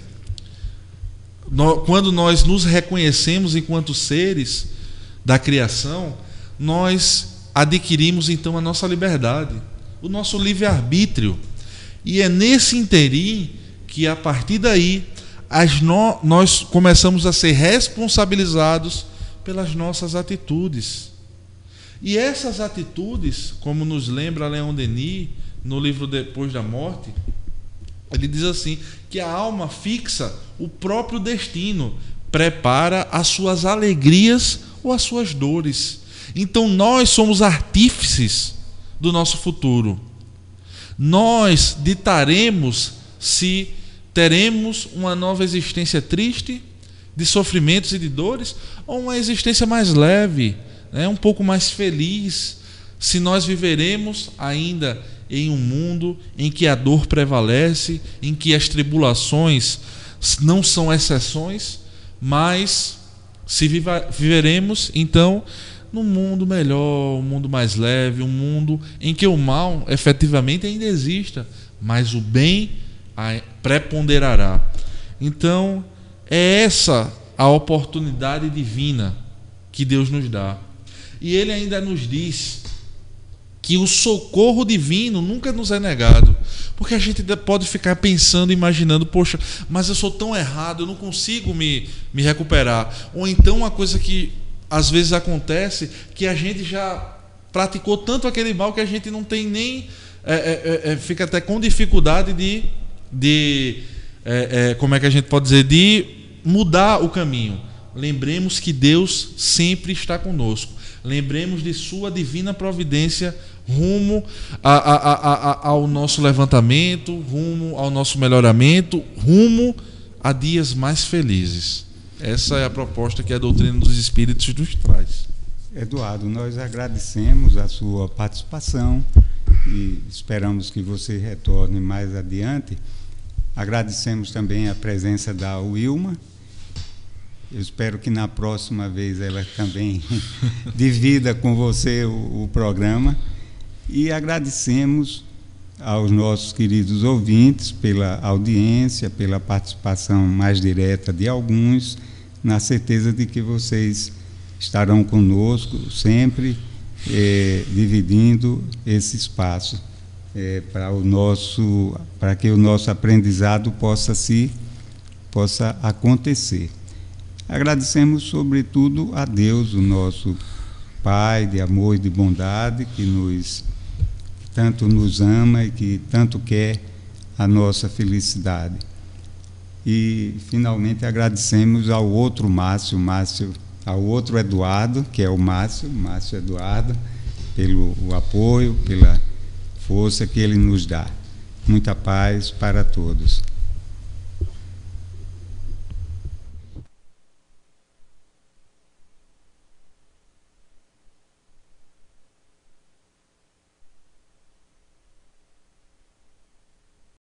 quando nós nos reconhecemos enquanto seres da criação, nós adquirimos então a nossa liberdade, o nosso livre-arbítrio. E é nesse interim que, a partir daí, nós começamos a ser responsabilizados pelas nossas atitudes. E essas atitudes, como nos lembra Leon Denis no livro Depois da Morte, ele diz assim, que a alma fixa o próprio destino, prepara as suas alegrias ou as suas dores. Então nós somos artífices do nosso futuro. Nós ditaremos se teremos uma nova existência triste, de sofrimentos e de dores, ou uma existência mais leve, um pouco mais feliz, se nós viveremos ainda em um mundo em que a dor prevalece, em que as tribulações não são exceções, mas se viveremos então num mundo melhor, um mundo mais leve, um mundo em que o mal efetivamente ainda exista, mas o bem preponderará. Então, é essa a oportunidade divina que Deus nos dá. E Ele ainda nos diz que o socorro divino nunca nos é negado. Porque a gente pode ficar pensando, imaginando, poxa, mas eu sou tão errado, eu não consigo me recuperar. Ou então uma coisa que às vezes acontece, que a gente já praticou tanto aquele mal que a gente não tem nem... fica até com dificuldade de como é que a gente pode dizer? De mudar o caminho. Lembremos que Deus sempre está conosco. Lembremos de sua divina providência rumo ao nosso levantamento, rumo ao nosso melhoramento, rumo a dias mais felizes. Essa é a proposta que a doutrina dos Espíritos nos traz. Eduardo, nós agradecemos a sua participação e esperamos que você retorne mais adiante. Agradecemos também a presença da Wilma. Eu espero que na próxima vez ela também divida com você o programa. E agradecemos aos nossos queridos ouvintes pela audiência, pela participação mais direta de alguns, na certeza de que vocês estarão conosco sempre, dividindo esse espaço para que o nosso aprendizado possa acontecer. Agradecemos, sobretudo, a Deus, o nosso Pai de amor e de bondade, que tanto nos ama e que tanto quer a nossa felicidade. E, finalmente, agradecemos ao outro ao outro Eduardo, que é o Márcio Eduardo, pelo apoio, pela força que ele nos dá. Muita paz para todos.